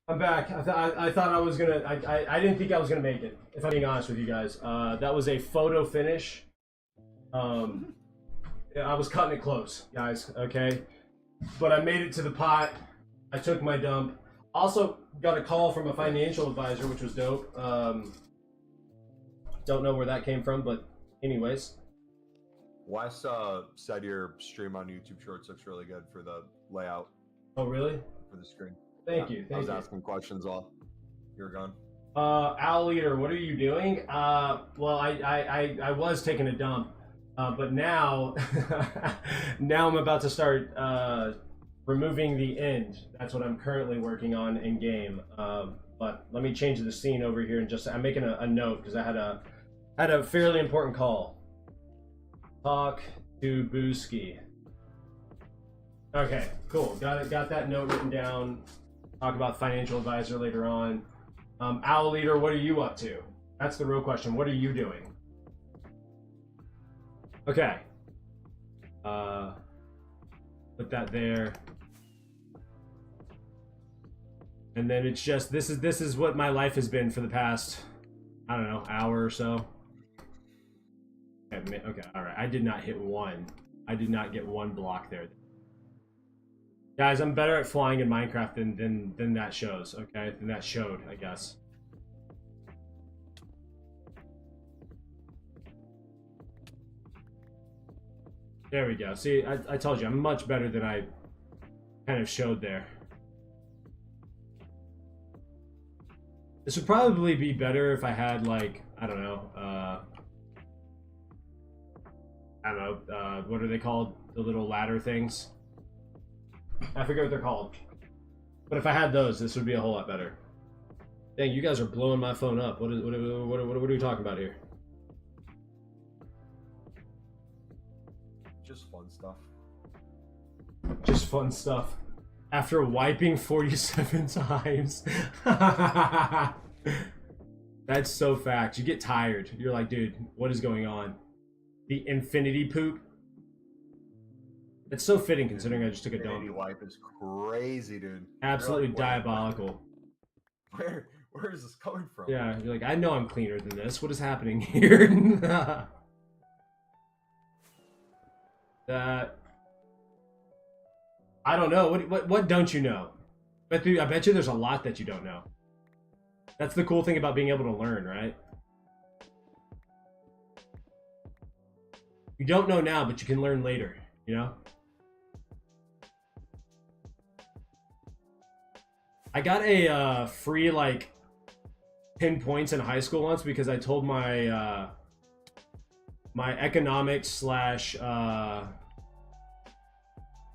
I'm back. I thought I was gonna. I didn't think I was gonna make it. If I'm being honest with you guys, that was a photo finish. I was cutting it close, guys. Okay, but I made it to the pot. I took my dump. Also got a call from a financial advisor, which was dope. Don't know where that came from, but anyways. Wes said your stream on YouTube Shorts looks really good for the layout. Oh, really? For the screen. Thank you. I was asking questions while you were gone. Owl Eater, what are you doing? Well, I was taking a dump, but now, now I'm about to start removing the end. That's what I'm currently working on in game. But let me change the scene over here and I'm making a note because I had a fairly important call. Talk to Booski. Okay, cool. Got that note written down. Talk about financial advisor later on. Owl Leader, what are you up to? That's the real question. What are you doing? Okay. Put that there. And then it's just this is what my life has been for the past, I don't know, hour or so. Okay, all right. I did not hit one. I did not get one block there. Guys, I'm better at flying in Minecraft than that shows, okay? Than that showed, I guess. There we go. See, I told you, I'm much better than I kind of showed there. This would probably be better if I had, like, I don't know, what are they called? The little ladder things? I forget what they're called. But if I had those, this would be a whole lot better. Dang, you guys are blowing my phone up. What are we talking about here? Just fun stuff. Just fun stuff. After wiping 47 times. That's so fact. You get tired. You're like, dude, what is going on? The infinity poop. It's so fitting considering I just took a dump. Infinity wipe is crazy, dude. Absolutely like, diabolical. Where is this coming from? Yeah, you're like, I know I'm cleaner than this. What is happening here? I don't know. What don't you know? I bet you there's a lot that you don't know. That's the cool thing about being able to learn, right? You don't know now, but you can learn later, you know? I got a free, like, 10 points in high school once because I told my my economics slash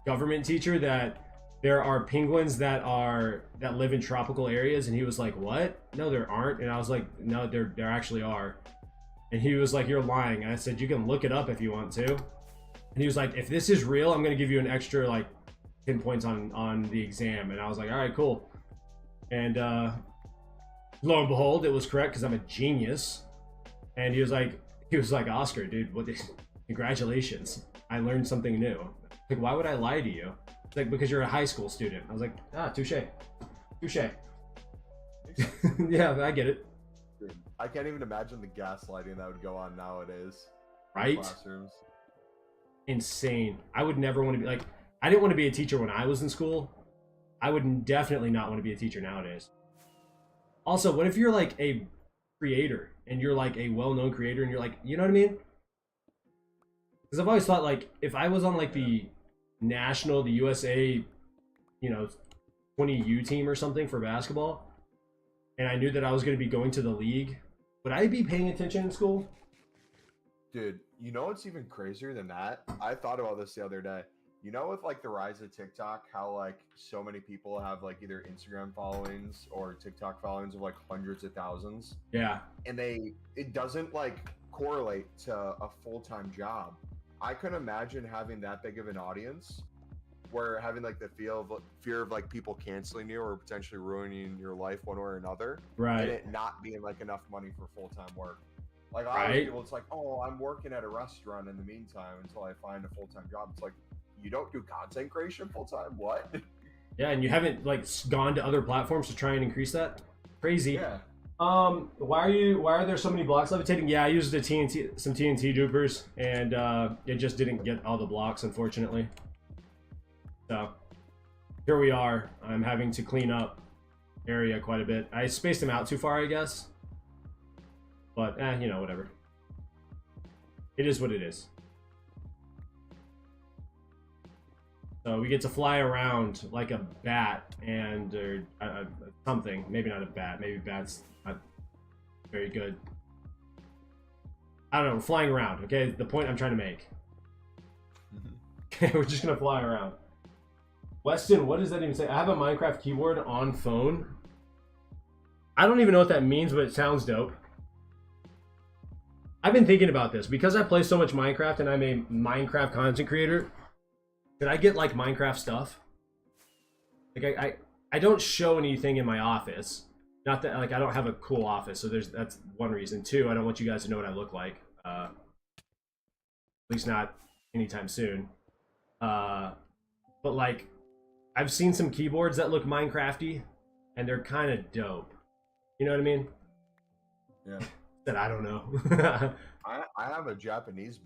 government teacher that there are penguins that live in tropical areas, and he was like, "What? No, there aren't." And I was like, "No, there actually are." And he was like, "You're lying." And I said, "You can look it up if you want to." And he was like, "If this is real, I'm gonna give you an extra like 10 points on the exam." And I was like, "All right, cool." And lo and behold, it was correct because I'm a genius. And he was like, "Oscar, dude, congratulations! I learned something new." Like, why would I lie to you? It's like, because you're a high school student. I was like, touche. Yeah, I get it. Dude, I can't even imagine the gaslighting that would go on nowadays. Right? In classrooms. Insane. I would never want to be like, I didn't want to be a teacher when I was in school. I would definitely not want to be a teacher nowadays. Also, what if you're like a creator and you're like a well-known creator and you're like, you know what I mean? Because I've always thought like, if I was on like the national, the USA, 20U team or something for basketball, and I knew that I was going to be going to the league, would I be paying attention in school? Dude, you know what's even crazier than that? I thought about this the other day. You know, with like the rise of TikTok, how like so many people have like either Instagram followings or TikTok followings of like hundreds of thousands. Yeah. And it doesn't like correlate to a full-time job. I couldn't imagine having that big of an audience where having like the fear of like people canceling you or potentially ruining your life one way or another. Right. And it not being like enough money for full-time work. Like a lot Right. of people, it's like, oh, I'm working at a restaurant in the meantime until I find a full-time job. It's like, you don't do content creation full-time? What? Yeah, and you haven't like gone to other platforms to try and increase that? Crazy. Yeah. Why are there so many blocks levitating? Yeah, I used some TNT dupers, and it just didn't get all the blocks, unfortunately. So here we are. I'm having to clean up area quite a bit. I spaced them out too far, I guess. But whatever. It is what it is. So we get to fly around like a bat or something. Maybe not a bat. Maybe bats not very good. I don't know. We're flying around. Okay, the point I'm trying to make. Okay, we're just gonna fly around. Weston, what does that even say? I have a Minecraft keyboard on phone. I don't even know what that means, but it sounds dope. I've been thinking about this because I play so much Minecraft and I'm a Minecraft content creator. Did I get like Minecraft stuff? Like I don't show anything in my office. Not that like I don't have a cool office, so that's one reason. Two, I don't want you guys to know what I look like. At least not anytime soon. But like I've seen some keyboards that look Minecrafty and they're kind of dope. You know what I mean? Yeah. That I don't know. I have a Japanese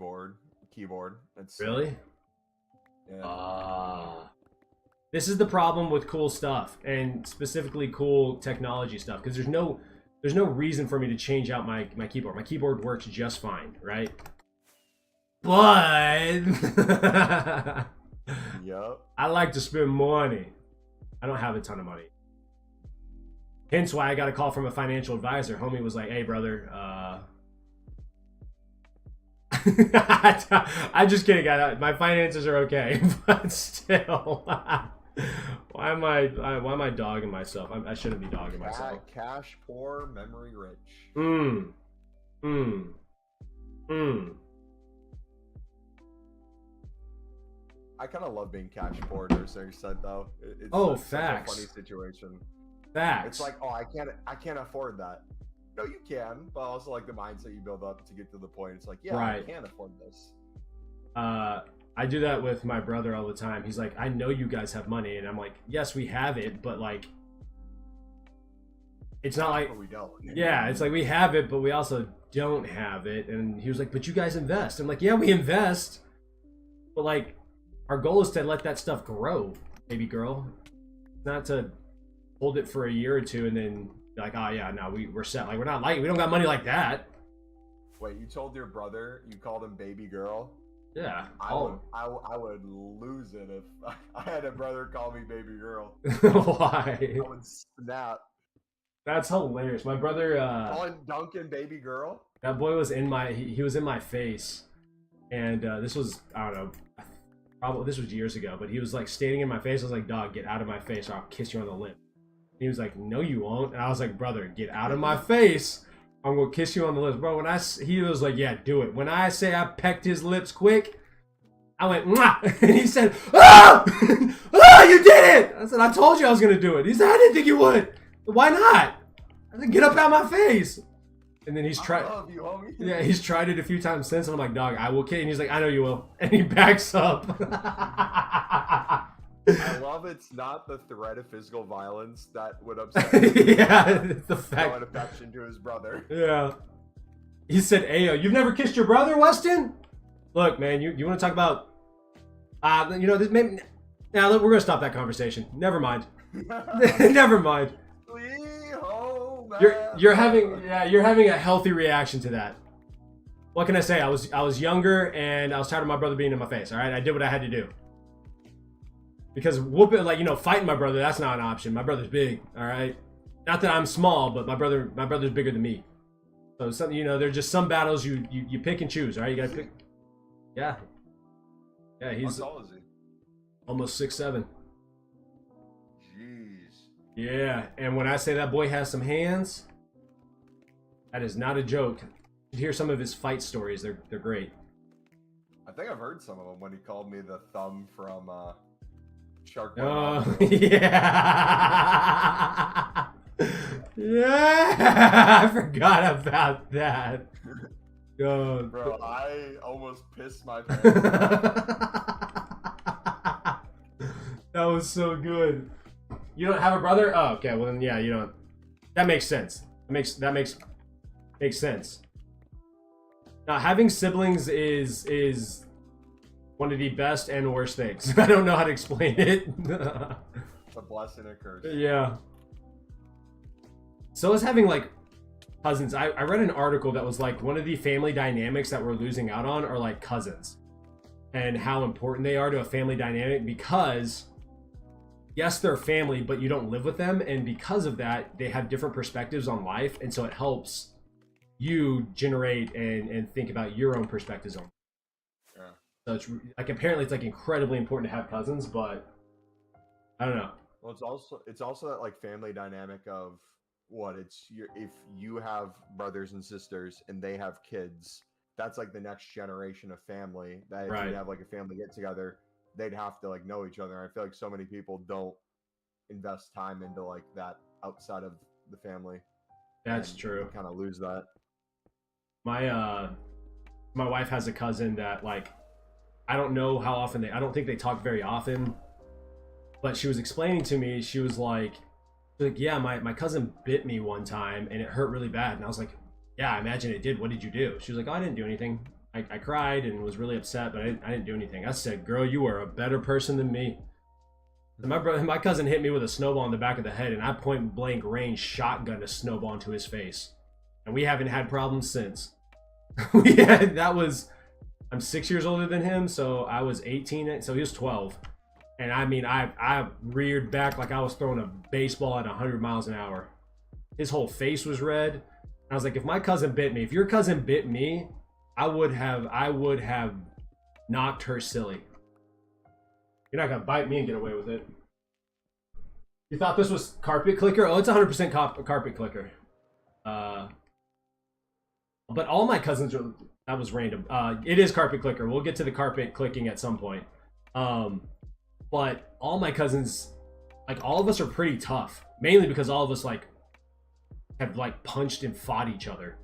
keyboard. It's really? Yeah. This is the problem with cool stuff, and specifically cool technology stuff, because there's no reason for me to change out my keyboard. My keyboard works just fine, right? But Yep. I like to spend money. I don't have a ton of money. Hence why I got a call from a financial advisor. Homie was like, "Hey, brother, I'm just kidding. My finances are okay, but still, why am I dogging myself? I shouldn't be dogging myself. Cash poor, memory rich. I kind of love being cash poor to a certain extent, though. It's facts. such a funny situation. Facts. It's like, oh, I can't afford that. No, you can, but also like the mindset you build up to get to the point. It's like, yeah, right. I can afford this. I do that with my brother all the time. He's like, I know you guys have money, and I'm like, yes, we have it, but like, it's not like we don't. Yeah, it's like we have it, but we also don't have it. And he was like, but you guys invest. I'm like, yeah, we invest, but like, our goal is to let that stuff grow, baby girl, not to hold it for a year or two and then like, oh yeah, no, we're set. Like we don't got money like that. Wait, you told your brother you called him baby girl? Yeah. I would lose it if I had a brother call me baby girl. Why? I would snap. That's hilarious. My brother, Calling Duncan baby girl. that boy was in my, he was in my face. And this was, I don't know, probably, this was years ago, but he was like standing in my face. I was like, dog, get out of my face or I'll kiss you on the lip. He was like, no, you won't. And I was like, brother, get out of my face. I'm going to kiss you on the lips. Bro, he was like, yeah, do it. When I say I pecked his lips quick, I went, mwah! And he said, oh! Oh, you did it! I said, I told you I was going to do it. He said, I didn't think you would. Why not? I said, get up out my face. And then he's tried. I love you, homie. Yeah, he's tried it a few times since, and I'm like, dog, I will kill you. And he's like, I know you will. And he backs up. I love it's not the threat of physical violence that would upset him. Yeah, it's the fact. Showing affection to his brother. Yeah. He said, Ayo, you've never kissed your brother, Weston? Look, man, you want to talk about, you know, this maybe. Now, look, we're going to stop that conversation. Never mind. Never mind. You're having a healthy reaction to that. What can I say? I was younger and I was tired of my brother being in my face. All right, I did what I had to do. Because whooping, like, you know, fighting my brother, that's not an option. My brother's big. All right, not that I'm small, but my brother's bigger than me. So some, you know, there's just some battles you pick and choose. All right, you gotta pick. Yeah, he's How tall is he? almost 6'7". Jeez. Yeah, and when I say that boy has some hands, that is not a joke. You should hear some of his fight stories. They're great. I think I've heard some of them when he called me the thumb from Shark. Oh, yeah. Yeah, I forgot about that. God. Bro, I almost pissed my pants. That was so good. You don't have a brother? Oh, okay. Well then, yeah, you don't. That makes sense. That makes sense. Now, having siblings is one of the best and worst things. I don't know how to explain it. It's a blessing and a curse. Yeah. So is having like cousins. I read an article that was like one of the family dynamics that we're losing out on are like cousins and how important they are to a family dynamic because yes, they're family, but you don't live with them. And because of that, they have different perspectives on life. And so it helps you generate and think about your own perspectives on. Yeah. So it's like, apparently it's like incredibly important to have cousins, but I don't know. Well, it's also that like family dynamic of what it's your, if you have brothers and sisters and they have kids, that's like the next generation of family that if Right. you have like a family get together, they'd have to like know each other. And I feel like so many people don't invest time into like that outside of the family. That's true. Kind of lose that. My wife has a cousin that like I don't know how often I don't think they talk very often, but she was explaining to me, she was like yeah, my cousin bit me one time and it hurt really bad. And I was like, yeah, I imagine it did. What did you do? She was like, oh, I didn't do anything. I cried and was really upset, but I didn't do anything. I said, girl, you are a better person than me. And my cousin hit me with a snowball in the back of the head, and I point blank range shotgun a snowball into his face. And we haven't had problems since. I'm 6 years older than him, so I was 18, so he was 12. And I mean, I reared back like I was throwing a baseball at 100 miles an hour. His whole face was red. I was like, if my cousin bit me, if your cousin bit me, I would have knocked her silly. You're not gonna bite me and get away with it. You thought this was carpet clicker? Oh, it's 100% carpet clicker. But all my cousins are, that was random. It is carpet clicker. We'll get to the carpet clicking at some point. But all my cousins, like all of us are pretty tough. Mainly because all of us like have like punched and fought each other.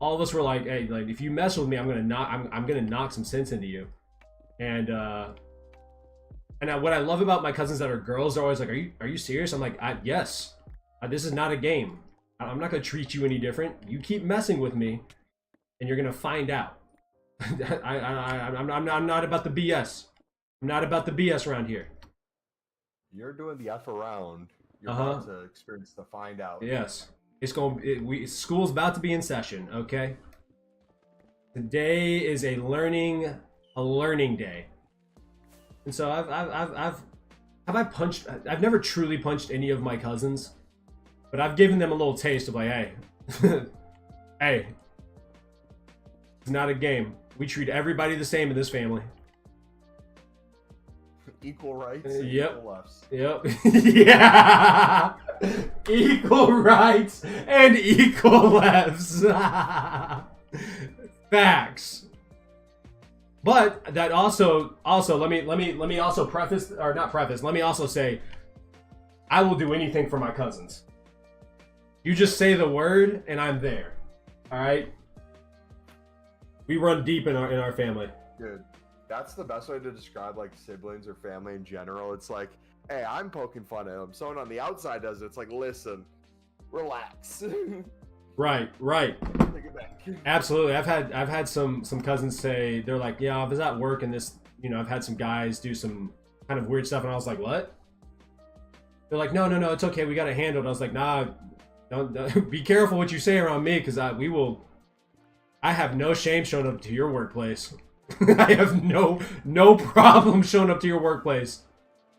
All of us were like, hey, like if you mess with me, I'm gonna knock some sense into you. And what I love about my cousins that are girls, they're always like, are you serious? I'm like, yes. This is not a game. I'm not gonna treat you any different. You keep messing with me, and you're gonna find out. I'm not about the BS. I'm not about the BS around here. You're doing the F around. You're about to experience the find out. Yes. School's about to be in session, okay? Today is a learning day. And so I've never truly punched any of my cousins. But I've given them a little taste of like, hey, hey, it's not a game. We treat everybody the same in this family. Equal rights and Yep. equal lefts. Yep. Yeah. Equal rights and equal lefts. Facts. But that also let me also preface, or not preface, let me also say I will do anything for my cousins. You just say the word and I'm there. All right? We run deep in our family. Dude, that's the best way to describe like siblings or family in general. It's like, hey, I'm poking fun at him. Someone on the outside does it. It's like, listen, relax. Right. Take it back. Absolutely. I've had some cousins say, they're like, yeah, I was at work and this, I've had some guys do some kind of weird stuff, and I was like, what? They're like, no, it's okay, we got it handled. I was like, nah, don't be careful what you say around me, because I have no shame showing up to your workplace. I have no problem showing up to your workplace.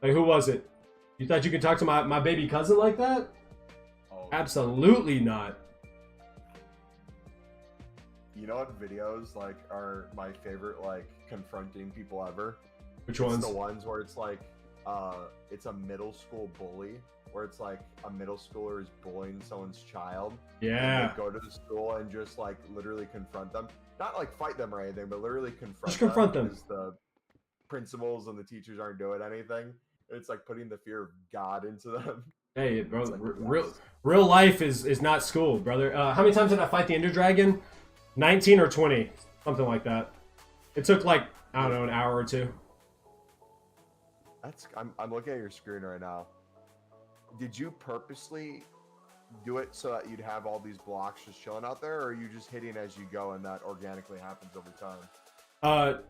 Like, who was it? You thought you could talk to my baby cousin like that? Oh. Absolutely not. You know what videos like are my favorite, like confronting people ever? Which ones? It's the ones where it's like it's a middle school bully, where it's like a middle schooler is bullying someone's child. Yeah. And they go to the school and just like literally confront them. Not like fight them or anything, but literally confront Just confront them. because the principals and the teachers aren't doing anything. It's like putting the fear of God into them. Hey, bro, Like, real life is not school, brother. How many times did I fight the Ender Dragon? 19 or 20, something like that. It took like, I don't know, an hour or two. I'm looking at your screen right now. Did you purposely do it so that you'd have all these blocks just chilling out there, or are you just hitting as you go and that organically happens over time?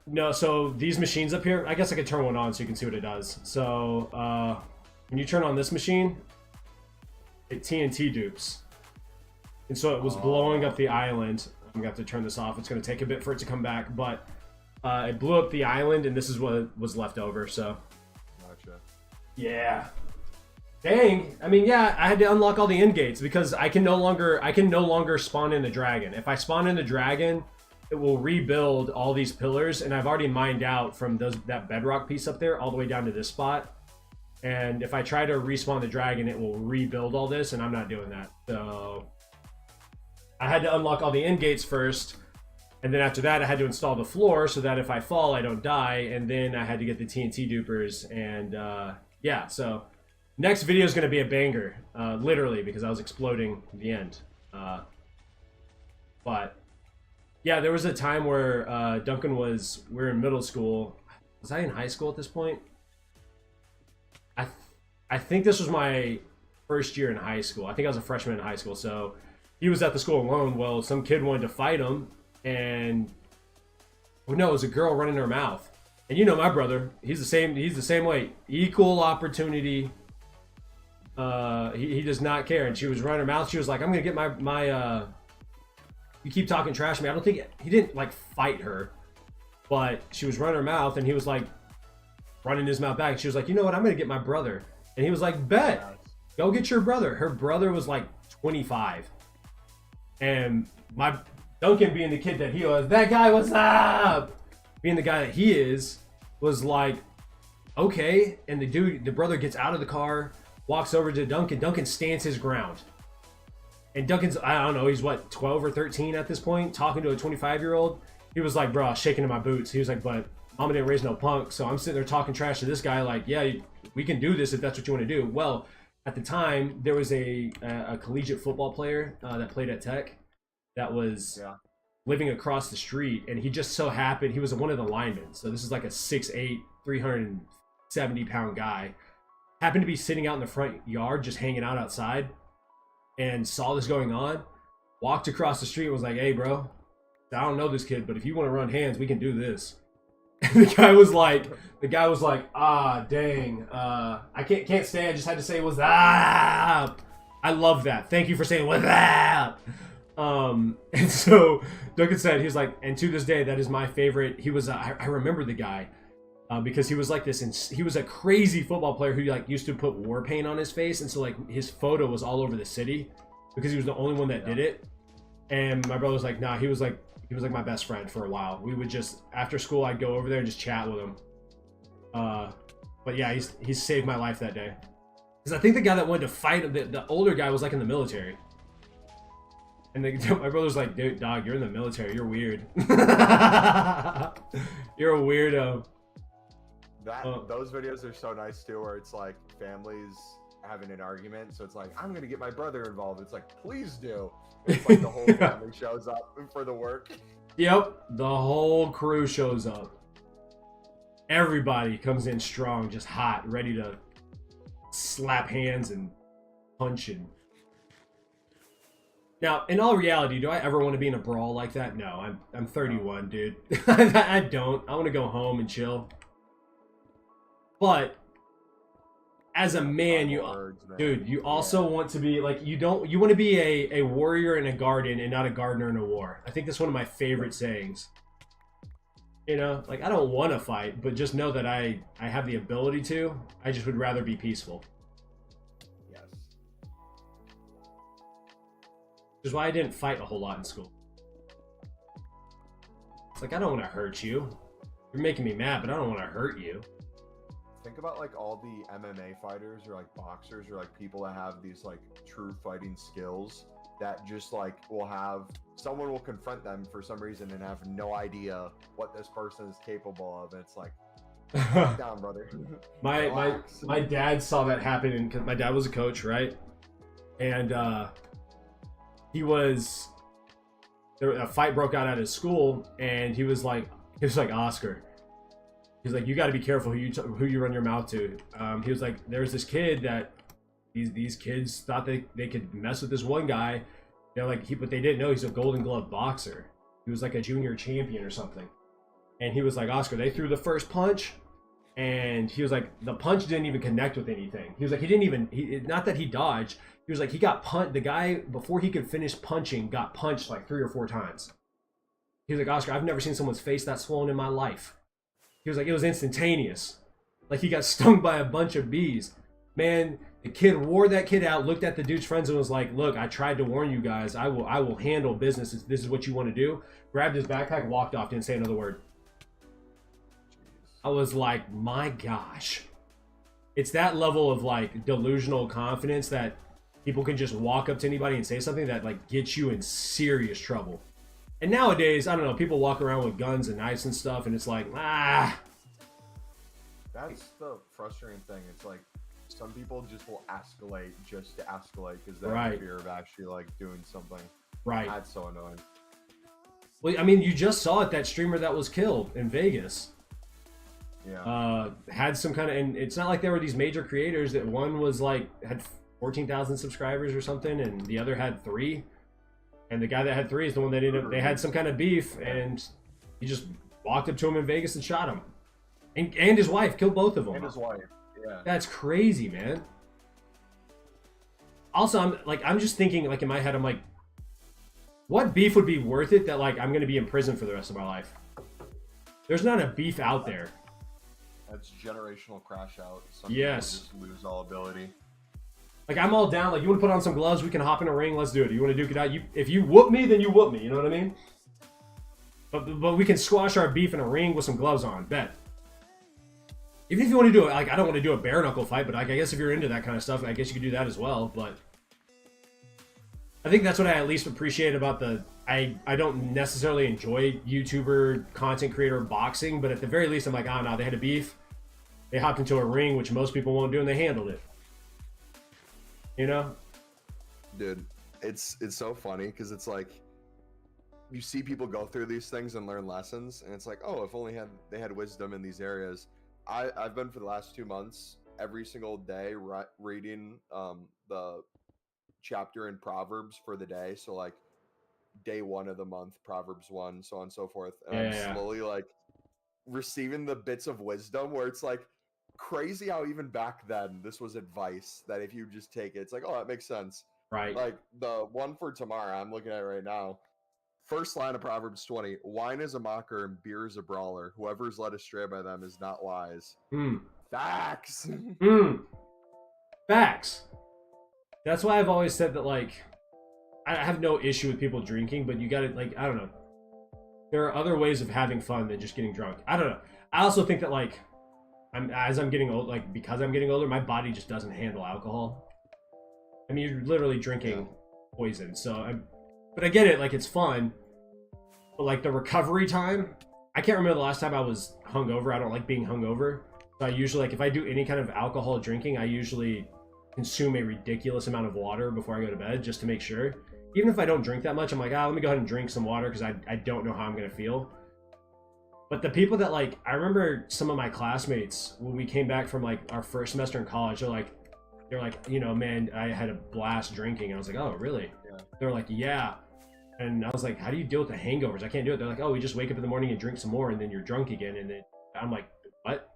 No, so these machines up here, I guess I could turn one on so you can see what it does. So, when you turn on this machine, it TNT dupes. And so it was blowing up the island. I'm gonna have to turn this off. It's gonna take a bit for it to come back, but it blew up the island, and this is what was left over. So, Gotcha. yeah. Dang. I mean, yeah, I had to unlock all the end gates because I can no longer spawn in the dragon. If I spawn in the dragon, it will rebuild all these pillars, and I've already mined out from that bedrock piece up there all the way down to this spot. And if I try to respawn the dragon, it will rebuild all this, and I'm not doing that. So I had to unlock all the end gates first, and then after that I had to install the floor so that if I fall I don't die, and then I had to get the TNT dupers, and yeah, so next video is going to be a banger, literally, because I was exploding the end. But yeah, there was a time where Duncan we were in middle school. Was I in high school at this point? I think this was my first year in high school. I think I was a freshman in high school, so he was at the school alone. Well, some kid wanted to fight him, and no, it was a girl running her mouth. And you know my brother, he's the same way. Equal opportunity. He does not care. And she was running her mouth. She was like, I'm gonna get my you keep talking trash to me. I don't think he didn't like fight her, but she was running her mouth, and he was like running his mouth back. And she was like, you know what? I'm gonna get my brother. And he was like, bet, go get your brother. Her brother was like 25. And my Duncan, being the kid that he was, that guy, what's up? Being the guy that he is, was like, okay. And the brother gets out of the car, walks over to Duncan. Duncan stands his ground. And Duncan's, I don't know, he's what, 12 or 13 at this point, talking to a 25-year-old. He was like, bro, shaking in my boots. He was like, but mama didn't raise no punk. So I'm sitting there talking trash to this guy like, yeah, we can do this if that's what you want to do. Well, at the time, there was a collegiate football player that played at Tech that was living across the street, and he just so happened, he was one of the linemen. So this is like a 6'8", 370-pound guy. Happened to be sitting out in the front yard, just hanging out outside, and saw this going on, walked across the street and was like, hey, bro, I don't know this kid, but if you want to run hands, we can do this. And the guy was like, ah, dang, I can't stay. I just had to say what's up. I love that. Thank you for saying what's up. And so Duncan said, he was like, and to this day, that is my favorite. He was, I remember the guy. because he was like this. He was a crazy football player who like used to put war paint on his face, and so like his photo was all over the city because he was the only one that did it. And my brother was like, nah, he was like my best friend for a while. We would just after school, I'd go over there and just chat with him. But yeah, he's saved my life that day. Because I think the guy that wanted to fight the older guy was like in the military. And my brother's like, dude, dog, you're in the military. You're weird. You're a weirdo. Those videos are so nice too, where it's like families having an argument. So it's like, I'm gonna get my brother involved. It's like, please do. It's like the whole family shows up for the work. Yep, the whole crew shows up. Everybody comes in strong, just hot, ready to slap hands and punch and. Now, in all reality, do I ever want to be in a brawl like that? No, I'm 31, dude. I don't. I want to go home and chill. But as a man, you also want to be like you want to be a warrior in a garden and not a gardener in a war. I think that's one of my favorite sayings. You know, like I don't want to fight, but just know that I have the ability to. I just would rather be peaceful. Yes. Which is why I didn't fight a whole lot in school. It's like I don't want to hurt you. You're making me mad, but I don't want to hurt you. Think about like all the MMA fighters or like boxers or like people that have these like true fighting skills that just like someone will confront them for some reason and have no idea what this person is capable of. And it's like, calm down, brother. my dad saw that happen because my dad was a coach, right? And a fight broke out at his school, and he was like Oscar. He's like, you got to be careful who you run your mouth to. He was like, there's this kid that these kids thought they could mess with this one guy. They're like, but they didn't know he's a Golden Glove boxer. He was like a junior champion or something. And he was like, Oscar, they threw the first punch, and he was like, the punch didn't even connect with anything. He was like, not that he dodged. He was like, he got punched. The guy, before he could finish punching, got punched like 3 or 4 times. He was like, Oscar, I've never seen someone's face that swollen in my life. He was like, it was instantaneous. Like he got stung by a bunch of bees. Man, the kid wore that kid out, looked at the dude's friends and was like, look, I tried to warn you guys. I will handle business. This is what you want to do. Grabbed his backpack, walked off, didn't say another word. I was like, my gosh. It's that level of like delusional confidence that people can just walk up to anybody and say something that like gets you in serious trouble. And nowadays, I don't know, people walk around with guns and knives and stuff, and it's like, That's the frustrating thing. It's like, some people just will escalate just to escalate because they have fear of actually like doing something. Right. That's so annoying. Well, I mean, you just saw it, that streamer that was killed in Vegas. Yeah. Had some kind of, and it's not like there were these major creators that one was like, had 14,000 subscribers or something, and the other had 3. And the guy that had 3 is the one that they had some kind of beef, and he just walked up to him in Vegas and shot him. And his wife, killed both of them. And his wife, yeah. That's crazy, man. Also, I'm just thinking, like in my head, I'm like, what beef would be worth it that like I'm gonna be in prison for the rest of my life? There's not a beef out there. That's generational crash out. Some yes. People just lose all ability. Like, I'm all down. Like, you want to put on some gloves? We can hop in a ring. Let's do it. You want to duke it out? If you whoop me, then you whoop me. You know what I mean? But we can squash our beef in a ring with some gloves on. Bet. Even if you want to do it, like, I don't want to do a bare knuckle fight, but like, I guess if you're into that kind of stuff, I guess you could do that as well. But I think that's what I at least appreciate about I don't necessarily enjoy YouTuber, content creator boxing, but at the very least, I'm like, oh no, they had a beef. They hopped into a ring, which most people won't do, and they handled it. You know, dude, it's so funny because it's like you see people go through these things and learn lessons, and it's like, oh, if only they had wisdom in these areas. I've been for the last 2 months every single day reading the chapter in Proverbs for the day. So like day 1 of the month, Proverbs 1, so on and so forth. And I'm slowly like receiving the bits of wisdom where it's like, crazy how even back then this was advice that if you just take it, it's like, oh, that makes sense. Right. Like the one for tomorrow I'm looking at right now, First line of Proverbs 20: Wine is a mocker and beer is a brawler. Whoever is led astray by them is not wise. Mm. Facts. Mm. Facts. That's why I've always said that, like, I have no issue with people drinking, but you gotta, like, I don't know. There are other ways of having fun than just getting drunk. I don't know. I also think that, like, as I'm getting old, like, because I'm getting older, my body just doesn't handle alcohol. I mean, you're literally drinking poison. So, but I get it. Like, it's fun. But, like, the recovery time, I can't remember the last time I was hungover. I don't like being hungover. So I usually, like, if I do any kind of alcohol drinking, I usually consume a ridiculous amount of water before I go to bed just to make sure. Even if I don't drink that much, I'm like, let me go ahead and drink some water because I don't know how I'm going to feel. But the people that, like, I remember some of my classmates when we came back from, like, our first semester in college, they're like, you know, man, I had a blast drinking. And I was like, oh, really? Yeah. They're like, yeah. And I was like, how do you deal with the hangovers? I can't do it. They're like, oh, we just wake up in the morning and drink some more and then you're drunk again. And then I'm like, what?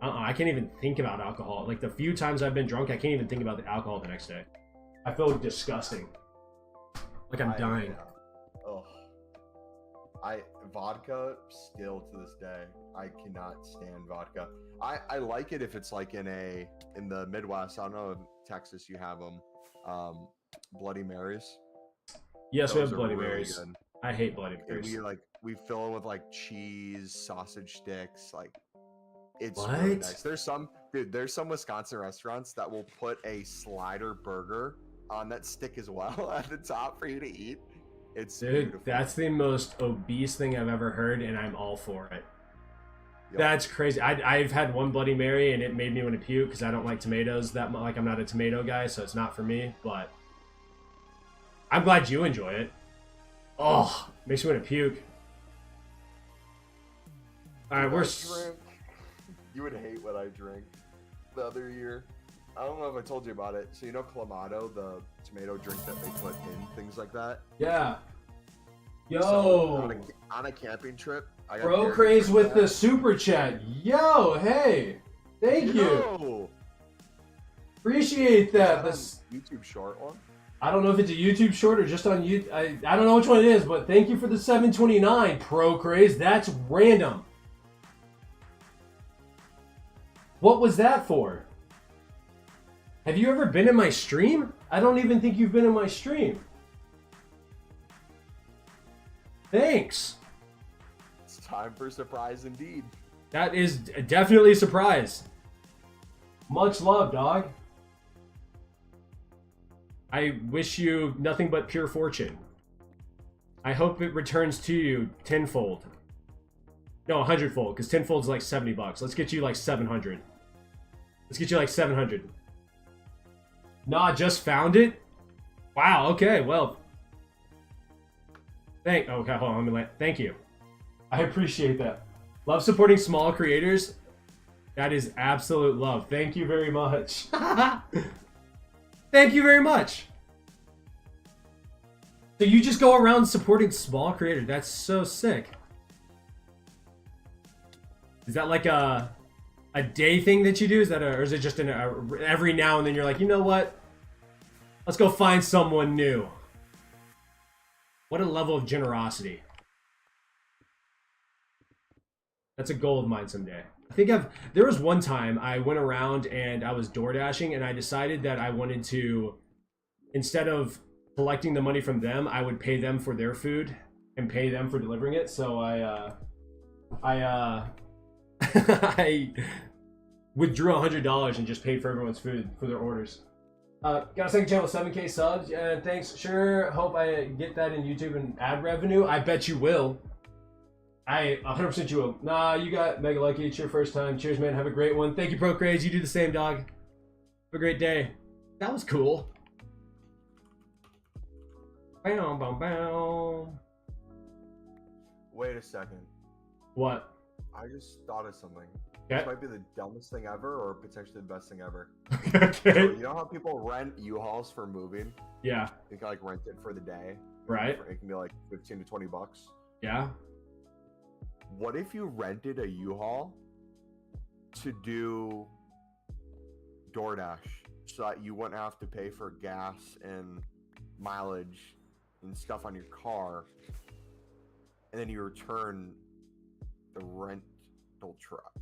I can't even think about alcohol. Like, the few times I've been drunk, I can't even think about the alcohol the next day. I feel disgusting. Like I'm dying. Vodka, still to this day, I cannot stand vodka. I like it if it's like in the Midwest. I don't know, in Texas you have them, Bloody Marys. Yes, Those we have are Bloody really Marys. good. I hate Bloody Marys. We fill them with like cheese, sausage sticks, like it's what? really nice. There's some Wisconsin restaurants that will put a slider burger on that stick as well at the top for you to eat. It's beautiful. That's the most obese thing I've ever heard, and I'm all for it. Yep. That's crazy. I've had one Bloody Mary, and it made me want to puke because I don't like tomatoes that much. Like, I'm not a tomato guy, so it's not for me. But I'm glad you enjoy it. Oh, makes me want to puke. All right, You would hate what I drank the other year. I don't know if I told you about it. So you know Clamato, the tomato drink that they put in things like that? Yeah. Yo. So on a camping trip, I got Bro Craze with the super chat. Yo, hey. Thank you. Appreciate that. This YouTube short one. I don't know if it's a YouTube short or just on YouTube. I don't know which one it is, but thank you for the 729, Pro Craze. That's random. What was that for? Have you ever been in my stream? I don't even think you've been in my stream. Thanks. It's time for a surprise indeed. That is definitely a surprise. Much love, dog. I wish you nothing but pure fortune. I hope it returns to you tenfold. No, 100-fold, because tenfold is like $70. Let's get you like 700. Let's get you like 700. Nah, just found it? Wow, okay, well. Okay, hold on, thank you. I appreciate that. Love supporting small creators. That is absolute love. Thank you very much. Thank you very much. So you just go around supporting small creators. That's so sick. Is that like a day thing that you do? Is that or is it just every now and then you're like, you know what? Let's go find someone new. What a level of generosity. That's a goal of mine someday. I think there was one time I went around and I was door dashing and I decided that I wanted to, instead of collecting the money from them, I would pay them for their food and pay them for delivering it. So I withdrew $100 and just paid for everyone's food for their orders. Got a second channel, 7K subs. Thanks. Sure. Hope I get that in YouTube and ad revenue. I bet you will. I 100% you will. Nah, you got mega lucky. It's your first time. Cheers, man. Have a great one. Thank you, Pro Craze. You do the same, dog. Have a great day. That was cool. Bow, bow, bow. Wait a second. What? I just thought of something. Okay. This might be the dumbest thing ever or potentially the best thing ever. Okay. So, you know how people rent U-Hauls for moving? Yeah. You can like rent it for the day. Right. It can be like 15 to 20 bucks. Yeah. What if you rented a U-Haul to do DoorDash so that you wouldn't have to pay for gas and mileage and stuff on your car, and then you return the rental truck.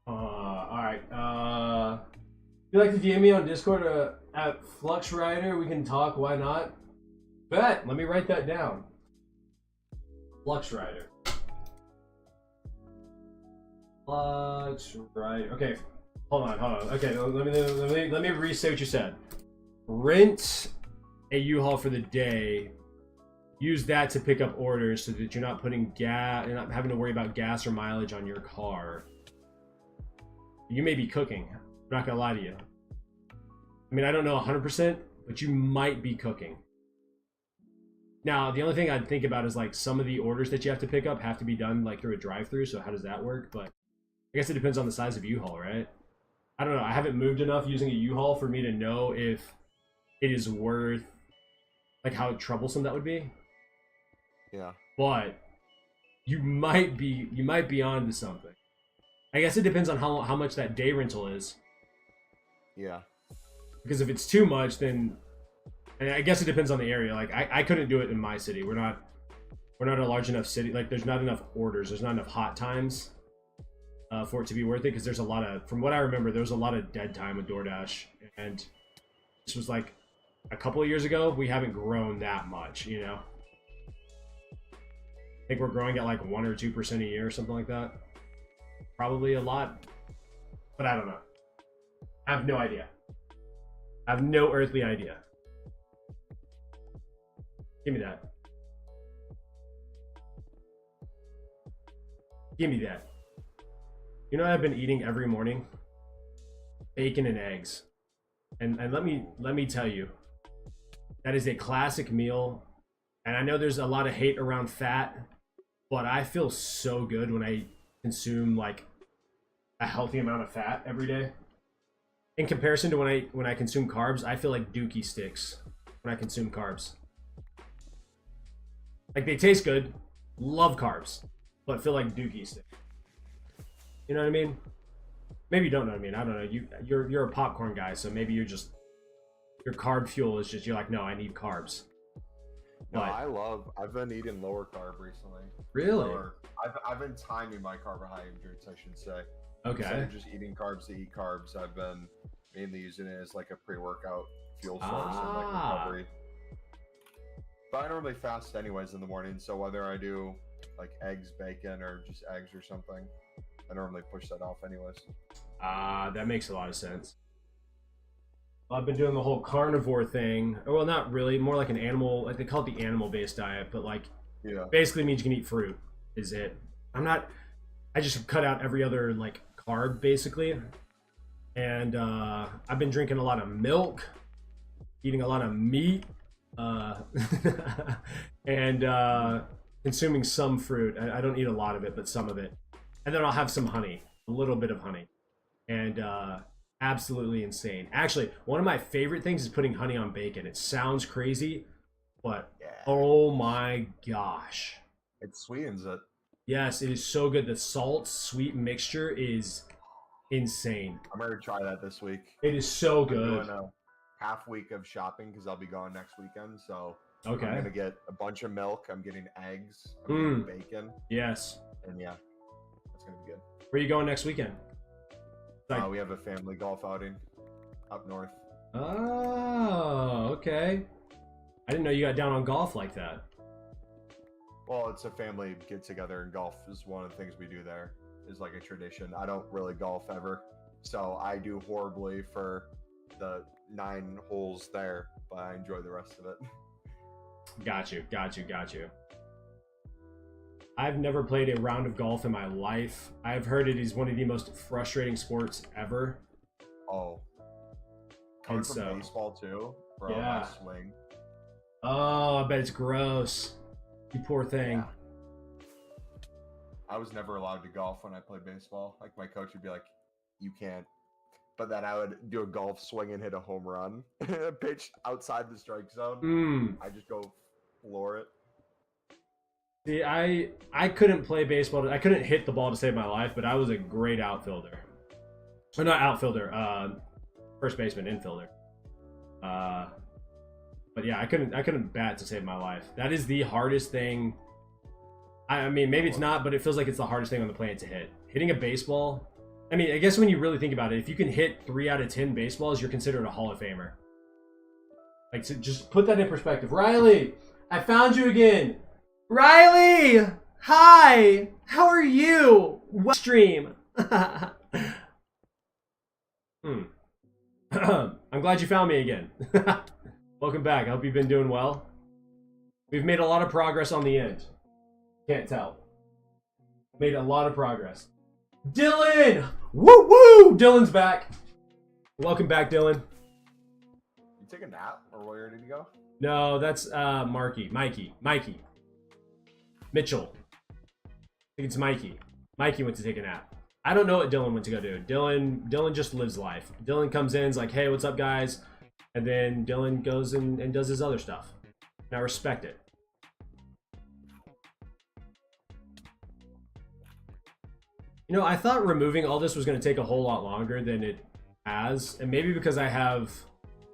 All right. If you'd like to DM me on Discord at Flux Rider, we can talk. Why not? Bet. Let me write that down. Flux Rider. Flux Rider. Okay. Hold on. Okay. Let me restate what you said. Rent a U-Haul for the day. Use that to pick up orders so that you're not putting gas. You're not having to worry about gas or mileage on your car. You may be cooking. I'm not gonna lie to you. I mean, I don't know 100%, but you might be cooking. Now, the only thing I'd think about is like some of the orders that you have to pick up have to be done like through a drive-through. So how does that work? But I guess it depends on the size of U-Haul, right? I don't know. I haven't moved enough using a U-Haul for me to know if it is worth like how troublesome that would be. Yeah. But you might be onto something. I guess it depends on how much that day rental is. Yeah. Because if it's too much, then, and I guess it depends on the area. Like I couldn't do it in my city. We're not a large enough city. Like there's not enough orders. There's not enough hot times for it to be worth it. Because there's a lot of, from what I remember, there was a lot of dead time with DoorDash, and this was like a couple of years ago. We haven't grown that much, you know. I think we're growing at like 1 or 2% a year, or something like that. Probably a lot, but I don't know. I have no idea. I have no earthly idea. Give me that. Give me that. You know what I've been eating every morning? Bacon and eggs. And let me tell you, that is a classic meal. And I know there's a lot of hate around fat, but I feel so good when I consume like a healthy amount of fat every day. In comparison to when I consume carbs, I feel like Dookie sticks when I consume carbs. Like they taste good, love carbs, but feel like Dookie sticks. You know what I mean? Maybe you don't know what I mean. I don't know. You're a popcorn guy, so maybe you're just, your carb fuel is just, you're like, no, I need carbs. No, But I've been eating lower carb recently. really? Or I've been timing my carbohydrates, I should say. Instead Okay. of just eating carbs to eat carbs, I've been mainly using it as like a pre-workout fuel source and like recovery. But I normally fast anyways in the morning, so whether I do like eggs, bacon, or just eggs or something, I normally push that off anyways. That makes a lot of sense. Well, I've been doing the whole carnivore thing. Well, not really. More like an animal, like they call it the animal-based diet, but like Yeah. basically means you can eat fruit. Is it? I just cut out every other like carb basically, and I've been drinking a lot of milk, eating a lot of meat, and consuming some fruit. I don't eat a lot of it, but some of it, and then I'll have some honey, a little bit of honey, and absolutely insane. Actually, one of my favorite things is putting honey on bacon. It sounds crazy, but Yeah. oh my gosh. It sweetens it. Yes, it is so good. The salt sweet mixture is insane. I'm gonna try that this week. It is so I'm good. doing a half week of shopping because I'll be gone next weekend. So Okay. I'm gonna get a bunch of milk. I'm getting eggs. I'm getting bacon. Yes. And yeah, that's gonna be good. Where are you going next weekend? Like, We have a family golf outing up north. oh, okay. I didn't know you got down on golf like that. Well, it's a family get together, and golf is one of the things we do there. Is like a tradition. I don't really golf ever, so I do horribly for the 9 holes there, but I enjoy the rest of it. Got you. I've never played a round of golf in my life. I've heard it is one of the most frustrating sports ever. Oh, coming And from so, baseball too, bro. yeah. My swing. Oh, I bet it's gross. You poor thing. Yeah. I was never allowed to golf when I played baseball. Like my coach would be like, "You can't." But then I would do a golf swing and hit a home run, pitch outside the strike zone. I just go floor it. See, I couldn't play baseball. I couldn't hit the ball to save my life, but I was a great outfielder. Or not outfielder, first baseman, infielder. But yeah, I couldn't bat to save my life. That is the hardest thing. I mean, maybe it's not, but it feels like it's the hardest thing on the planet to hit. Hitting a baseball. I mean, I guess when you really think about it, if you can hit 3 out of 10 baseballs, you're considered a Hall of Famer. Like, so just put that in perspective. Riley, I found you again. Riley, hi. How are you? What stream? I'm glad you found me again. Welcome back. I hope you've been doing well. We've made a lot of progress on the end. Can't tell. Made a lot of progress. Dylan! Woo woo! Dylan's back. Welcome back, Dylan. You take a nap, or where did you go? No, that's Mikey. Mitchell. I think it's Mikey. Mikey went to take a nap. I don't know what Dylan went to go do. Dylan just lives life. Dylan comes in, is like, hey, what's up, guys? And then Dylan goes and does his other stuff. And I respect it. You know, I thought removing all this was going to take a whole lot longer than it has. And maybe because I have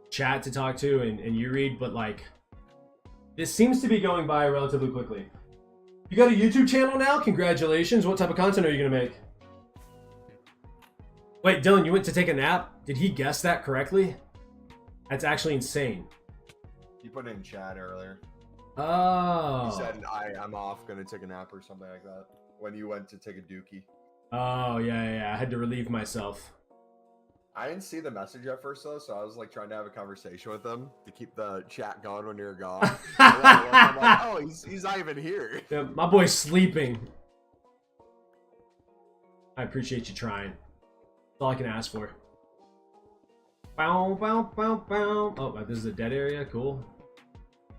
chat to talk to and you read, but like, this seems to be going by relatively quickly. You got a YouTube channel now? Congratulations. What type of content are you going to make? Wait, Dylan, you went to take a nap? Did he guess that correctly? That's actually insane. You put it in chat earlier. Oh. You said, I'm off, gonna take a nap or something like that. When you went to take a dookie. Oh, yeah. I had to relieve myself. I didn't see the message at first, though, so I was like trying to have a conversation with them to keep the chat going when you're gone. And then I'm like, oh, he's not even here. Yeah, my boy's sleeping. I appreciate you trying. That's all I can ask for. Bow, bow, bow, bow. Oh, this is a dead area. Cool.